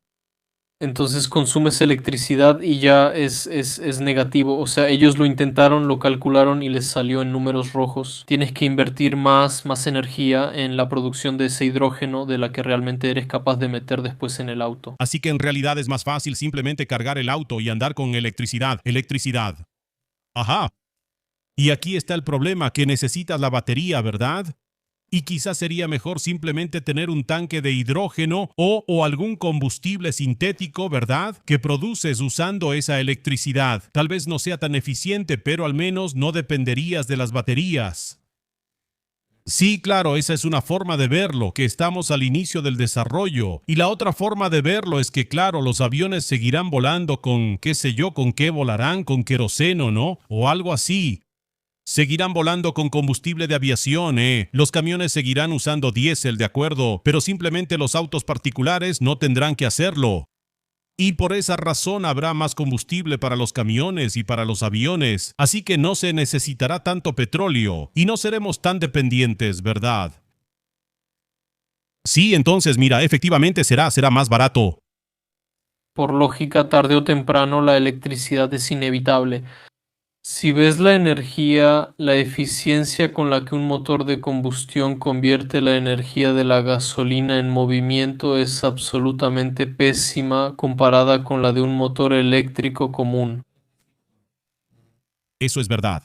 entonces consumes electricidad y ya es negativo. O sea, ellos lo intentaron, lo calcularon y les salió en números rojos. Tienes que invertir más energía en la producción de ese hidrógeno de la que realmente eres capaz de meter después en el auto. Así que en realidad es más fácil simplemente cargar el auto y andar con electricidad. Ajá. Y aquí está el problema, que necesitas la batería, ¿verdad? Y quizás sería mejor simplemente tener un tanque de hidrógeno o algún combustible sintético, ¿verdad? Que produces usando esa electricidad. Tal vez no sea tan eficiente, pero al menos no dependerías de las baterías. Sí, claro, esa es una forma de verlo, que estamos al inicio del desarrollo. Y la otra forma de verlo es que, claro, los aviones seguirán volando con, qué sé yo, con qué volarán, con queroseno, ¿no? O algo así. Seguirán volando con combustible de aviación, Los camiones seguirán usando diésel, de acuerdo, pero simplemente los autos particulares no tendrán que hacerlo. Y por esa razón habrá más combustible para los camiones y para los aviones, así que no se necesitará tanto petróleo y no seremos tan dependientes, ¿verdad? Sí, entonces mira, efectivamente será más barato. Por lógica, tarde o temprano la electricidad es inevitable. Si ves la energía, la eficiencia con la que un motor de combustión convierte la energía de la gasolina en movimiento es absolutamente pésima comparada con la de un motor eléctrico común. Eso es verdad.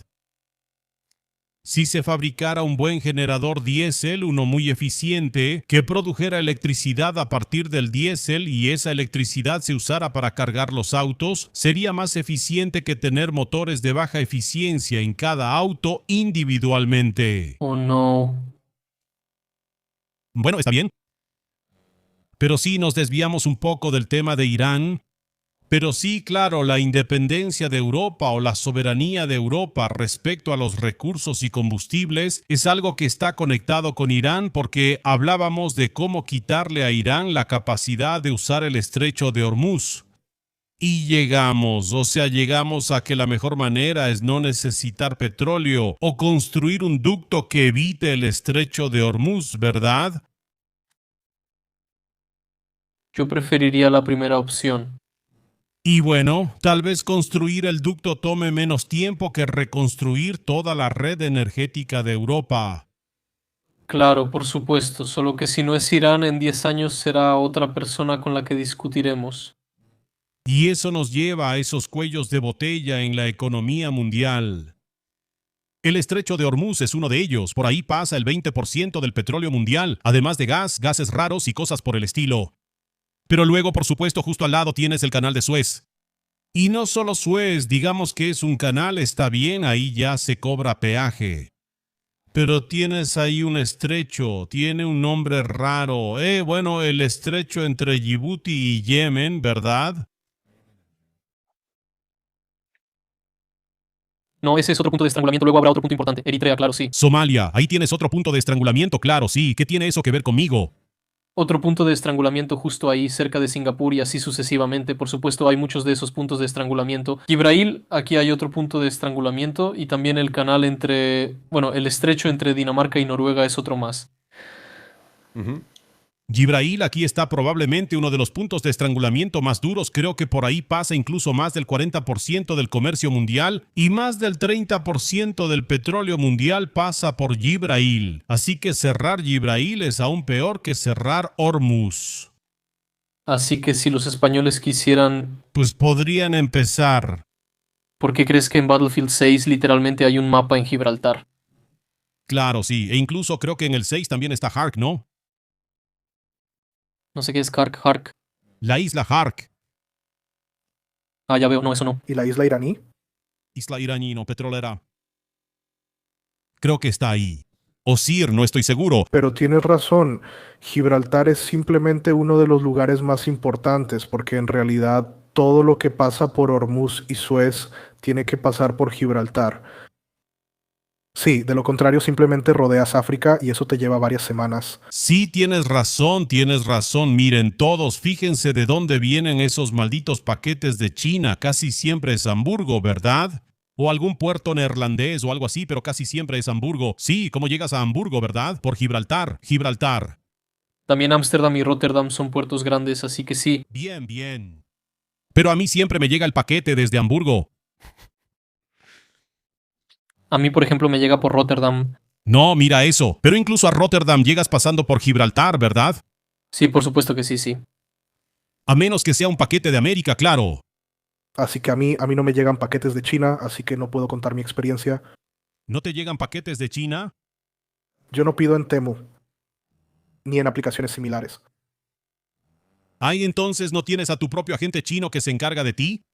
Si se fabricara un buen generador diésel, uno muy eficiente, que produjera electricidad a partir del diésel y esa electricidad se usara para cargar los autos, sería más eficiente que tener motores de baja eficiencia en cada auto individualmente. Oh no. Bueno, está bien. Pero sí nos desviamos un poco del tema de Irán. Pero sí, claro, la independencia de Europa o la soberanía de Europa respecto a los recursos y combustibles es algo que está conectado con Irán porque hablábamos de cómo quitarle a Irán la capacidad de usar el estrecho de Hormuz. Y llegamos a que la mejor manera es no necesitar petróleo o construir un ducto que evite el estrecho de Hormuz, ¿verdad? Yo preferiría la primera opción. Y bueno, tal vez construir el ducto tome menos tiempo que reconstruir toda la red energética de Europa. Claro, por supuesto, solo que si no es Irán, en 10 años será otra persona con la que discutiremos. Y eso nos lleva a esos cuellos de botella en la economía mundial. El estrecho de Hormuz es uno de ellos. Por ahí pasa el 20% del petróleo mundial, además de gas, gases raros y cosas por el estilo. Pero luego, por supuesto, justo al lado tienes el canal de Suez. Y no solo Suez, digamos que es un canal, está bien, ahí ya se cobra peaje. Pero tienes ahí un estrecho, tiene un nombre raro. Bueno, el estrecho entre Djibouti y Yemen, ¿verdad? No, ese es otro punto de estrangulamiento, luego habrá otro punto importante. Eritrea, claro, sí. Somalia, ahí tienes otro punto de estrangulamiento, claro, sí. ¿Qué tiene eso que ver conmigo? Otro punto de estrangulamiento justo ahí, cerca de Singapur y así sucesivamente. Por supuesto, hay muchos de esos puntos de estrangulamiento. Gibraltar, aquí hay otro punto de estrangulamiento y también el canal el estrecho entre Dinamarca y Noruega es otro más. Gibraltar aquí está probablemente uno de los puntos de estrangulamiento más duros. Creo que por ahí pasa incluso más del 40% del comercio mundial y más del 30% del petróleo mundial pasa por Gibraltar. Así que cerrar Gibraltar es aún peor que cerrar Hormuz. Así que si los españoles quisieran... Pues podrían empezar. ¿Por qué crees que en Battlefield 6 literalmente hay un mapa en Gibraltar? Claro, sí. E incluso creo que en el 6 también está Hark, ¿no? No sé qué es Hark. La isla Hark. Ah, ya veo, no, eso no. ¿Y la isla iraní? Isla iraní, no petrolera. Creo que está ahí. O Sir, no estoy seguro. Pero tienes razón, Gibraltar es simplemente uno de los lugares más importantes porque en realidad todo lo que pasa por Hormuz y Suez tiene que pasar por Gibraltar. Sí, de lo contrario simplemente rodeas África y eso te lleva varias semanas. Sí, tienes razón, tienes razón. Miren, todos, fíjense de dónde vienen esos malditos paquetes de China. Casi siempre es Hamburgo, ¿verdad? O algún puerto neerlandés o algo así, pero casi siempre es Hamburgo. Sí, ¿cómo llegas a Hamburgo, verdad? Por Gibraltar. Gibraltar. También Ámsterdam y Rotterdam son puertos grandes, así que sí. Bien, bien. Pero a mí siempre me llega el paquete desde Hamburgo. A mí, por ejemplo, me llega por Rotterdam. No, mira eso. Pero incluso a Rotterdam llegas pasando por Gibraltar, ¿verdad? Sí, por supuesto que sí, sí. A menos que sea un paquete de América, claro. Así que a mí no me llegan paquetes de China, así que no puedo contar mi experiencia. ¿No te llegan paquetes de China? Yo no pido en Temu, ni en aplicaciones similares. ¿Ay, entonces no tienes a tu propio agente chino que se encarga de ti?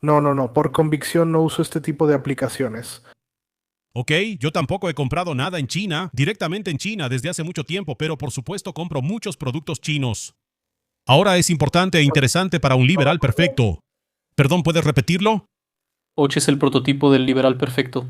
No, por convicción no uso este tipo de aplicaciones. Ok, yo tampoco he comprado nada en China, directamente en China desde hace mucho tiempo, pero por supuesto compro muchos productos chinos. Ahora es importante e interesante para un liberal perfecto. Perdón, ¿puedes repetirlo? Och es el prototipo del liberal perfecto.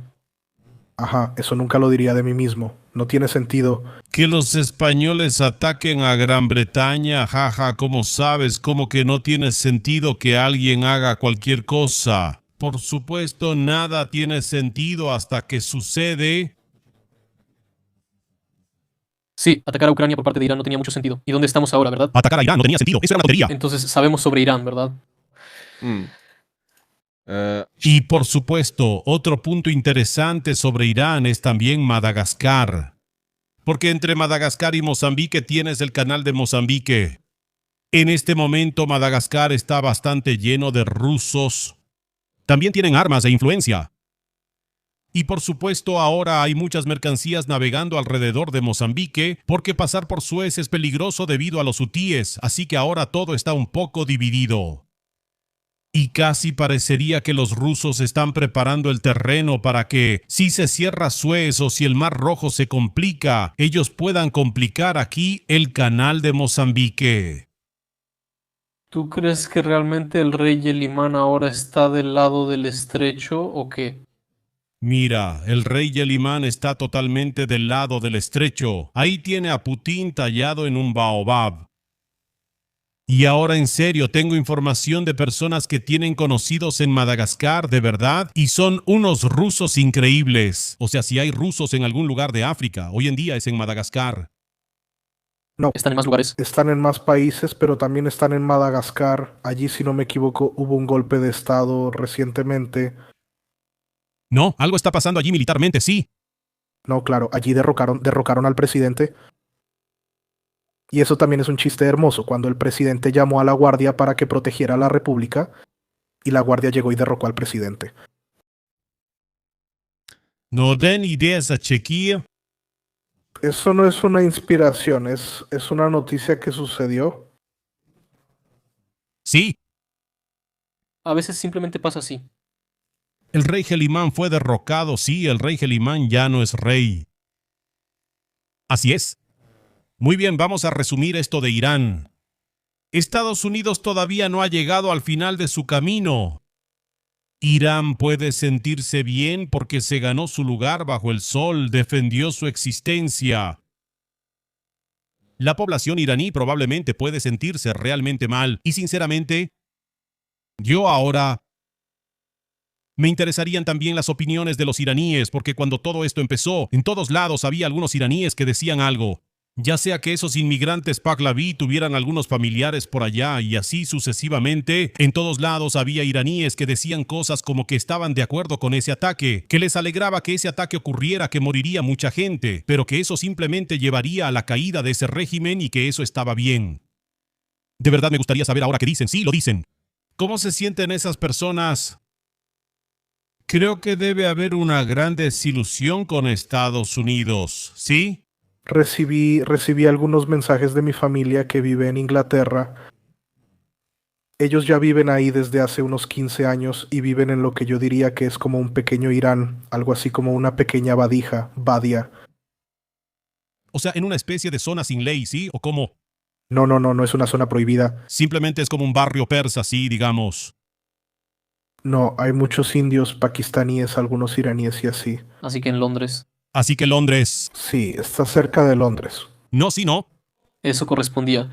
Ajá, eso nunca lo diría de mí mismo. No tiene sentido. Que los españoles ataquen a Gran Bretaña, jaja, ¿cómo sabes? ¿Cómo que no tiene sentido que alguien haga cualquier cosa? Por supuesto, nada tiene sentido hasta que sucede. Sí, atacar a Ucrania por parte de Irán no tenía mucho sentido. ¿Y dónde estamos ahora, verdad? Atacar a Irán no tenía sentido, eso era una tontería. Entonces sabemos sobre Irán, ¿verdad? Y por supuesto, otro punto interesante sobre Irán es también Madagascar. Porque entre Madagascar y Mozambique tienes el canal de Mozambique. En este momento Madagascar está bastante lleno de rusos. También tienen armas e influencia. Y por supuesto ahora hay muchas mercancías navegando alrededor de Mozambique porque pasar por Suez es peligroso debido a los hutíes, así que ahora todo está un poco dividido. Y casi parecería que los rusos están preparando el terreno para que, si se cierra Suez o si el Mar Rojo se complica, ellos puedan complicar aquí el canal de Mozambique. ¿Tú crees que realmente el rey Yelimán ahora está del lado del estrecho o qué? Mira, el rey Yelimán está totalmente del lado del estrecho. Ahí tiene a Putin tallado en un baobab. Y ahora en serio, tengo información de personas que tienen conocidos en Madagascar, de verdad, y son unos rusos increíbles. O sea, si hay rusos en algún lugar de África, hoy en día es en Madagascar. No, ¿Están en más lugares? están en más países, pero también están en Madagascar. Allí, si no me equivoco, hubo un golpe de estado recientemente. No, algo está pasando allí militarmente, sí. No, claro, allí derrocaron al presidente. Y eso también es un chiste hermoso, cuando el presidente llamó a la guardia para que protegiera a la república y la guardia llegó y derrocó al presidente. No den ideas a Chequia. Eso no es una inspiración, es una noticia que sucedió. Sí, A veces simplemente pasa así. el rey Yelimán fue derrocado, sí, el rey Yelimán ya no es rey. Así es. Muy bien, vamos a resumir esto de Irán. Estados Unidos todavía no ha llegado al final de su camino. Irán puede sentirse bien porque se ganó su lugar bajo el sol, defendió su existencia. La población iraní probablemente puede sentirse realmente mal y sinceramente, yo ahora me interesarían también las opiniones de los iraníes porque cuando todo esto empezó, en todos lados había algunos iraníes que decían algo. Ya sea que esos inmigrantes Pahlaví tuvieran algunos familiares por allá y así sucesivamente, en todos lados había iraníes que decían cosas como que estaban de acuerdo con ese ataque, que les alegraba que ese ataque ocurriera, que moriría mucha gente, pero que eso simplemente llevaría a la caída de ese régimen y que eso estaba bien. De verdad me gustaría saber ahora qué dicen. Sí, lo dicen. ¿Cómo se sienten esas personas? Creo que debe haber una gran desilusión con Estados Unidos, ¿sí? Recibí algunos mensajes de mi familia que vive en Inglaterra. Ellos ya viven ahí desde hace unos 15 años y viven en lo que yo diría que es como un pequeño Irán, algo así como una pequeña Badia. O sea, en una especie de zona sin ley, ¿sí? ¿O cómo? No es una zona prohibida. Simplemente es como un barrio persa, sí, digamos. No, hay muchos indios, pakistaníes, algunos iraníes y así. Así que en Londres, Así que Londres. Sí, está cerca de Londres. No, sí, no. eso correspondía.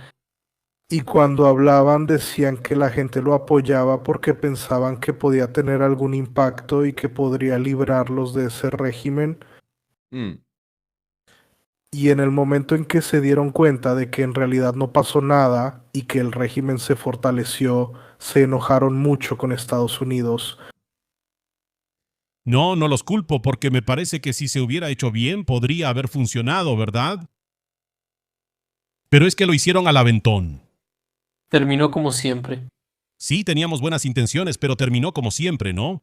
Y cuando hablaban decían que la gente lo apoyaba porque pensaban que podía tener algún impacto y que podría librarlos de ese régimen. Y en el momento en que se dieron cuenta de que en realidad no pasó nada y que el régimen se fortaleció, se enojaron mucho con Estados Unidos. No, no los culpo porque me parece que si se hubiera hecho bien podría haber funcionado, ¿verdad? Pero es que lo hicieron al aventón. Terminó como siempre. Sí, teníamos buenas intenciones, pero terminó como siempre, ¿no?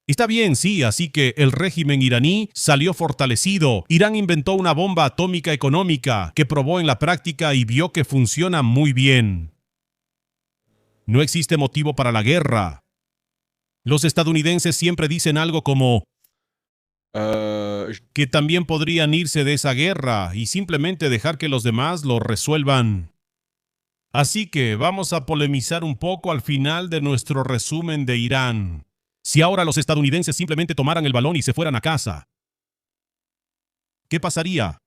Está bien, sí, así que el régimen iraní salió fortalecido. Irán inventó una bomba atómica económica que probó en la práctica y vio que funciona muy bien. No existe motivo para la guerra. Los estadounidenses siempre dicen algo como que también podrían irse de esa guerra y simplemente dejar que los demás lo resuelvan. Así que vamos a polemizar un poco al final de nuestro resumen de Irán. Si ahora los estadounidenses simplemente tomaran el balón y se fueran a casa, ¿qué pasaría?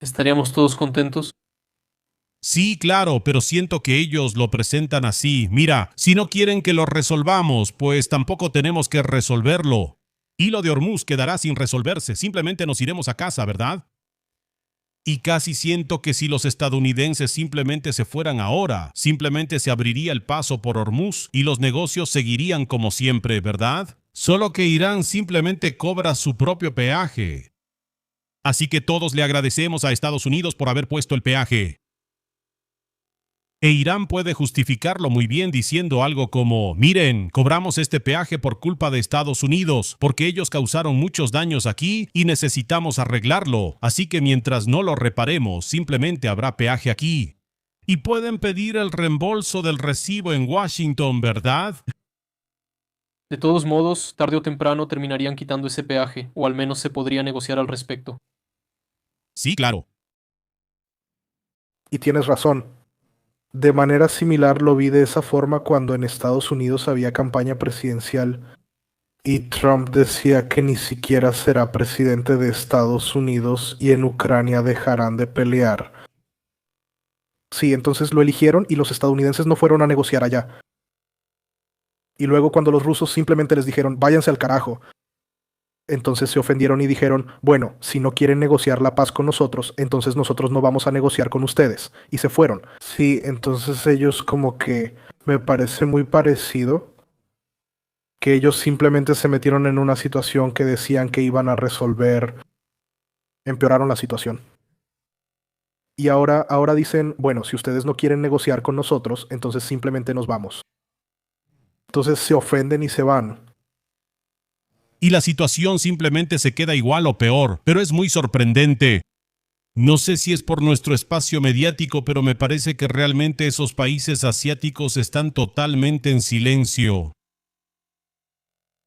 ¿Estaríamos todos contentos? Sí, claro, pero siento que ellos lo presentan así. Mira, si no quieren que lo resolvamos, pues tampoco tenemos que resolverlo. Y lo de Hormuz quedará sin resolverse, simplemente nos iremos a casa, ¿verdad? Y casi siento que si los estadounidenses simplemente se fueran ahora, simplemente se abriría el paso por Hormuz y los negocios seguirían como siempre, ¿verdad? Solo que Irán simplemente cobra su propio peaje. Así que todos le agradecemos a Estados Unidos por haber puesto el peaje. E Irán puede justificarlo muy bien diciendo algo como, miren, cobramos este peaje por culpa de Estados Unidos, porque ellos causaron muchos daños aquí y necesitamos arreglarlo, así que mientras no lo reparemos, simplemente habrá peaje aquí. Y pueden pedir el reembolso del recibo en Washington, ¿verdad? De todos modos, tarde o temprano terminarían quitando ese peaje, o al menos se podría negociar al respecto. Sí, claro. Y tienes razón. De manera similar lo vi de esa forma cuando en Estados Unidos había campaña presidencial y Trump decía que ni siquiera será presidente de Estados Unidos y en Ucrania dejarán de pelear. Sí, entonces lo eligieron y los estadounidenses no fueron a negociar allá. Y luego cuando los rusos simplemente les dijeron, váyanse al carajo, entonces se ofendieron y dijeron, bueno, si no quieren negociar la paz con nosotros, entonces nosotros no vamos a negociar con ustedes. Y se fueron. Sí, entonces ellos como que me parece muy parecido que ellos simplemente se metieron en una situación que decían que iban a resolver, empeoraron la situación. Y ahora dicen, bueno, si ustedes no quieren negociar con nosotros, entonces simplemente nos vamos. Entonces se ofenden y se van. Y la situación simplemente se queda igual o peor, pero es muy sorprendente. No sé si es por nuestro espacio mediático, pero me parece que realmente esos países asiáticos están totalmente en silencio.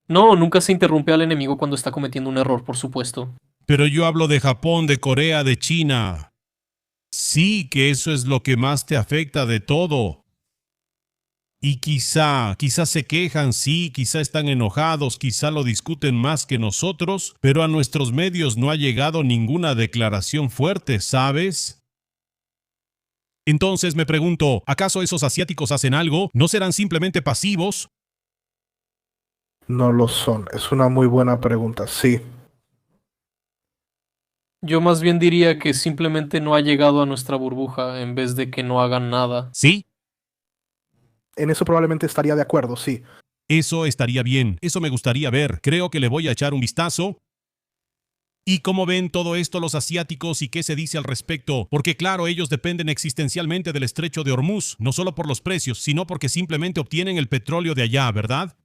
No, nunca se interrumpe al enemigo cuando está cometiendo un error, por supuesto. Pero yo hablo de Japón, de Corea, de China. Sí, que eso es lo que más te afecta de todo. Y quizá se quejan, sí, quizá están enojados, quizá lo discuten más que nosotros, pero a nuestros medios no ha llegado ninguna declaración fuerte, ¿sabes? Entonces me pregunto, ¿acaso esos asiáticos hacen algo? ¿No serán simplemente pasivos? No lo son. Es una muy buena pregunta, sí. Yo más bien diría que simplemente no ha llegado a nuestra burbuja en vez de que no hagan nada. Sí, En eso probablemente estaría de acuerdo, sí. eso estaría bien, eso me gustaría ver, creo que le voy a echar un vistazo. ¿Y cómo ven todo esto los asiáticos y qué se dice al respecto? Porque claro, ellos dependen existencialmente del estrecho de Hormuz, no solo por los precios, sino porque simplemente obtienen el petróleo de allá, ¿verdad?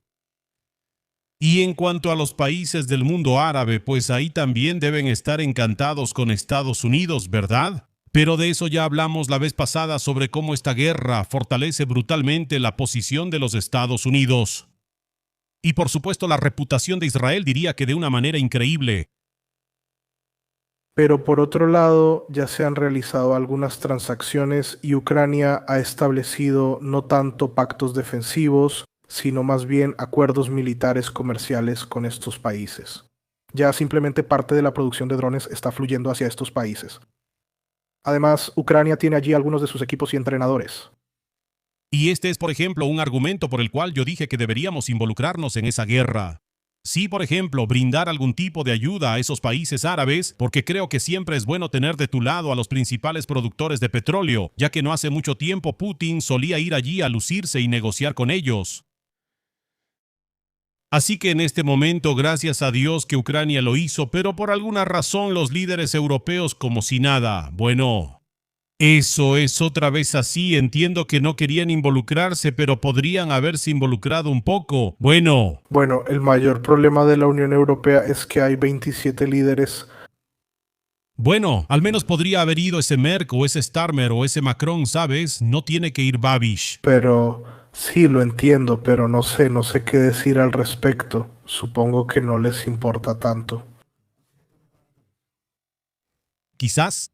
Y en cuanto a los países del mundo árabe, pues ahí también deben estar encantados con Estados Unidos, ¿verdad? Pero de eso ya hablamos la vez pasada sobre cómo esta guerra fortalece brutalmente la posición de los Estados Unidos. Y por supuesto la reputación de Israel diría que de una manera increíble. Pero por otro lado, ya se han realizado algunas transacciones y Ucrania ha establecido no tanto pactos defensivos, sino más bien acuerdos militares comerciales con estos países. Ya simplemente parte de la producción de drones está fluyendo hacia estos países. Además, Ucrania tiene allí algunos de sus equipos y entrenadores. Y este es, por ejemplo, un argumento por el cual yo dije que deberíamos involucrarnos en esa guerra. Sí, por ejemplo, brindar algún tipo de ayuda a esos países árabes, porque creo que siempre es bueno tener de tu lado a los principales productores de petróleo, ya que no hace mucho tiempo Putin solía ir allí a lucirse y negociar con ellos. Así que en este momento, gracias a Dios que Ucrania lo hizo, pero por alguna razón los líderes europeos como si nada. Bueno, eso es otra vez así. Entiendo que no querían involucrarse, pero podrían haberse involucrado un poco. Bueno, El mayor problema de la Unión Europea es que hay 27 líderes. al menos podría haber ido ese Merck o ese Starmer o ese Macron, ¿sabes? No tiene que ir Babish. Pero sí, lo entiendo, pero no sé qué decir al respecto. Supongo que no les importa tanto. Quizás.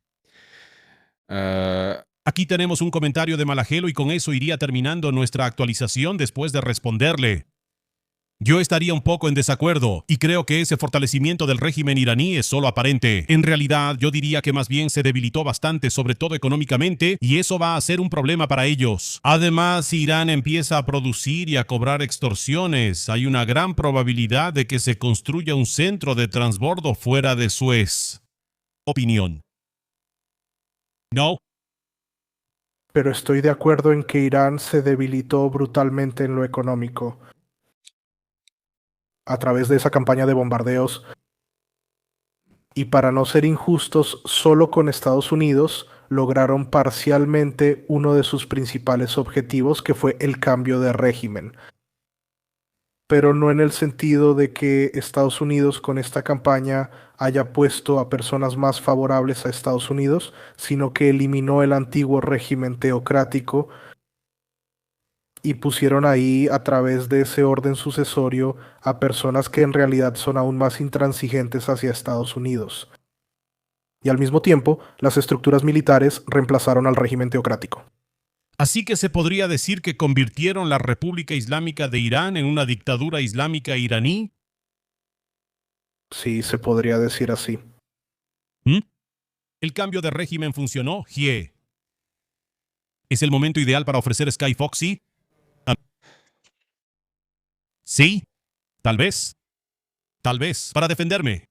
Aquí tenemos un comentario de Malajelo y con eso iría terminando nuestra actualización después de responderle. Yo estaría un poco en desacuerdo y creo que ese fortalecimiento del régimen iraní es solo aparente. En realidad, yo diría que más bien se debilitó bastante, sobre todo económicamente, y eso va a ser un problema para ellos. Además, si Irán empieza a producir y a cobrar extorsiones, hay una gran probabilidad de que se construya un centro de transbordo fuera de Suez. Opinión. ¿No? Pero estoy de acuerdo en que Irán se debilitó brutalmente en lo económico a través de esa campaña de bombardeos. Y para no ser injustos solo con Estados Unidos, lograron parcialmente uno de sus principales objetivos, que fue el cambio de régimen. Pero no en el sentido de que Estados Unidos con esta campaña haya puesto a personas más favorables a Estados Unidos, sino que eliminó el antiguo régimen teocrático y pusieron ahí, a través de ese orden sucesorio, a personas que en realidad son aún más intransigentes hacia Estados Unidos. Y al mismo tiempo, las estructuras militares reemplazaron al régimen teocrático. Así que se podría decir que convirtieron la República Islámica de Irán en una dictadura islámica iraní. Sí, se podría decir así. ¿El cambio de régimen funcionó? Jie. ¿Es el momento ideal para ofrecer Sky Foxy? Sí, tal vez. Tal vez, para defenderme.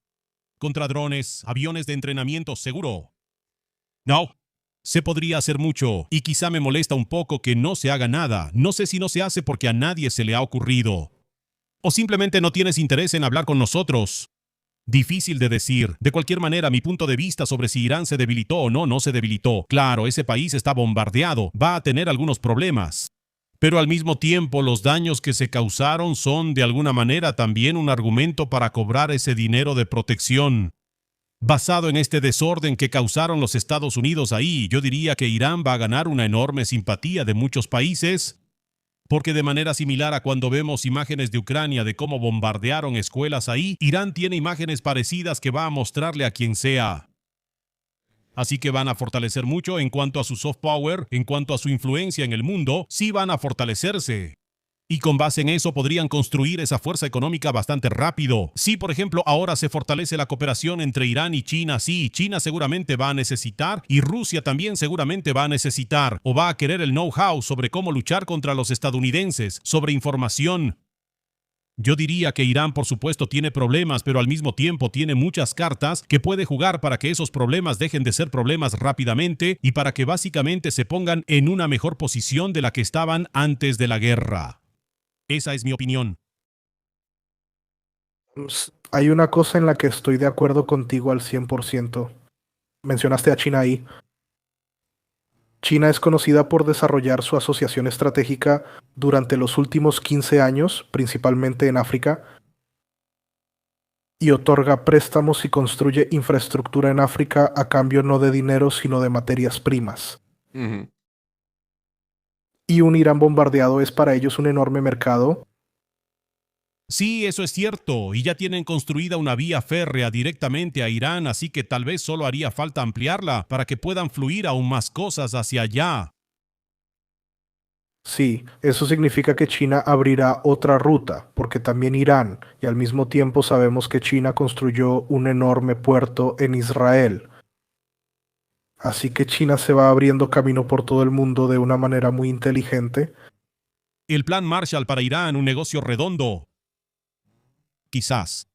Contra drones, aviones de entrenamiento, seguro. No. Se podría hacer mucho, y quizá me molesta un poco que no se haga nada. No sé si no se hace porque a nadie se le ha ocurrido. O simplemente no tienes interés en hablar con nosotros. Difícil de decir. De cualquier manera, mi punto de vista sobre si Irán se debilitó o no se debilitó. Claro, ese país está bombardeado, va a tener algunos problemas. Pero al mismo tiempo, los daños que se causaron son de alguna manera también un argumento para cobrar ese dinero de protección. Basado en este desorden que causaron los Estados Unidos ahí, yo diría que Irán va a ganar una enorme simpatía de muchos países, porque de manera similar a cuando vemos imágenes de Ucrania de cómo bombardearon escuelas ahí, Irán tiene imágenes parecidas que va a mostrarle a quien sea. Así que van a fortalecer mucho en cuanto a su soft power, en cuanto a su influencia en el mundo, sí van a fortalecerse. Y con base en eso podrían construir esa fuerza económica bastante rápido. Si, por ejemplo, ahora se fortalece la cooperación entre Irán y China, sí, China seguramente va a necesitar y Rusia también seguramente va a necesitar o va a querer el know-how sobre cómo luchar contra los estadounidenses, sobre información. Yo diría que Irán, por supuesto, tiene problemas, pero al mismo tiempo tiene muchas cartas que puede jugar para que esos problemas dejen de ser problemas rápidamente y para que básicamente se pongan en una mejor posición de la que estaban antes de la guerra. Esa es mi opinión. Hay una cosa en la que estoy de acuerdo contigo al 100%. Mencionaste a China ahí. China es conocida por desarrollar su asociación estratégica durante los últimos 15 años, principalmente en África, y otorga préstamos y construye infraestructura en África a cambio no de dinero, sino de materias primas. Y un Irán bombardeado es para ellos un enorme mercado. Sí, eso es cierto, y ya tienen construida una vía férrea directamente a Irán, así que tal vez solo haría falta ampliarla para que puedan fluir aún más cosas hacia allá. Sí, eso significa que China abrirá otra ruta, porque también Irán, y al mismo tiempo sabemos que China construyó un enorme puerto en Israel. Así que China se va abriendo camino por todo el mundo de una manera muy inteligente. El plan Marshall para Irán, un negocio redondo. Quizás.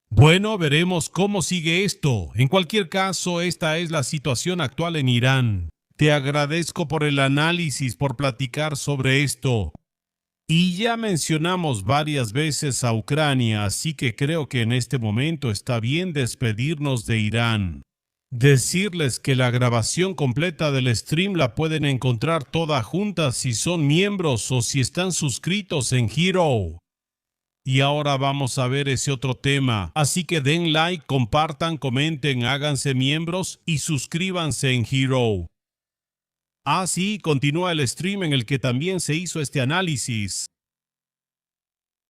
Bueno, veremos cómo sigue esto. En cualquier caso, esta es la situación actual en Irán. Te agradezco por el análisis, por platicar sobre esto. Y ya mencionamos varias veces a Ucrania, así que creo que en este momento está bien despedirnos de Irán. Decirles que la grabación completa del stream la pueden encontrar toda junta si son miembros o si están suscritos en Hero. Y ahora vamos a ver ese otro tema. Así que den like, compartan, comenten, háganse miembros y suscríbanse en Hero. Ah, sí, continúa el stream en el que también se hizo este análisis.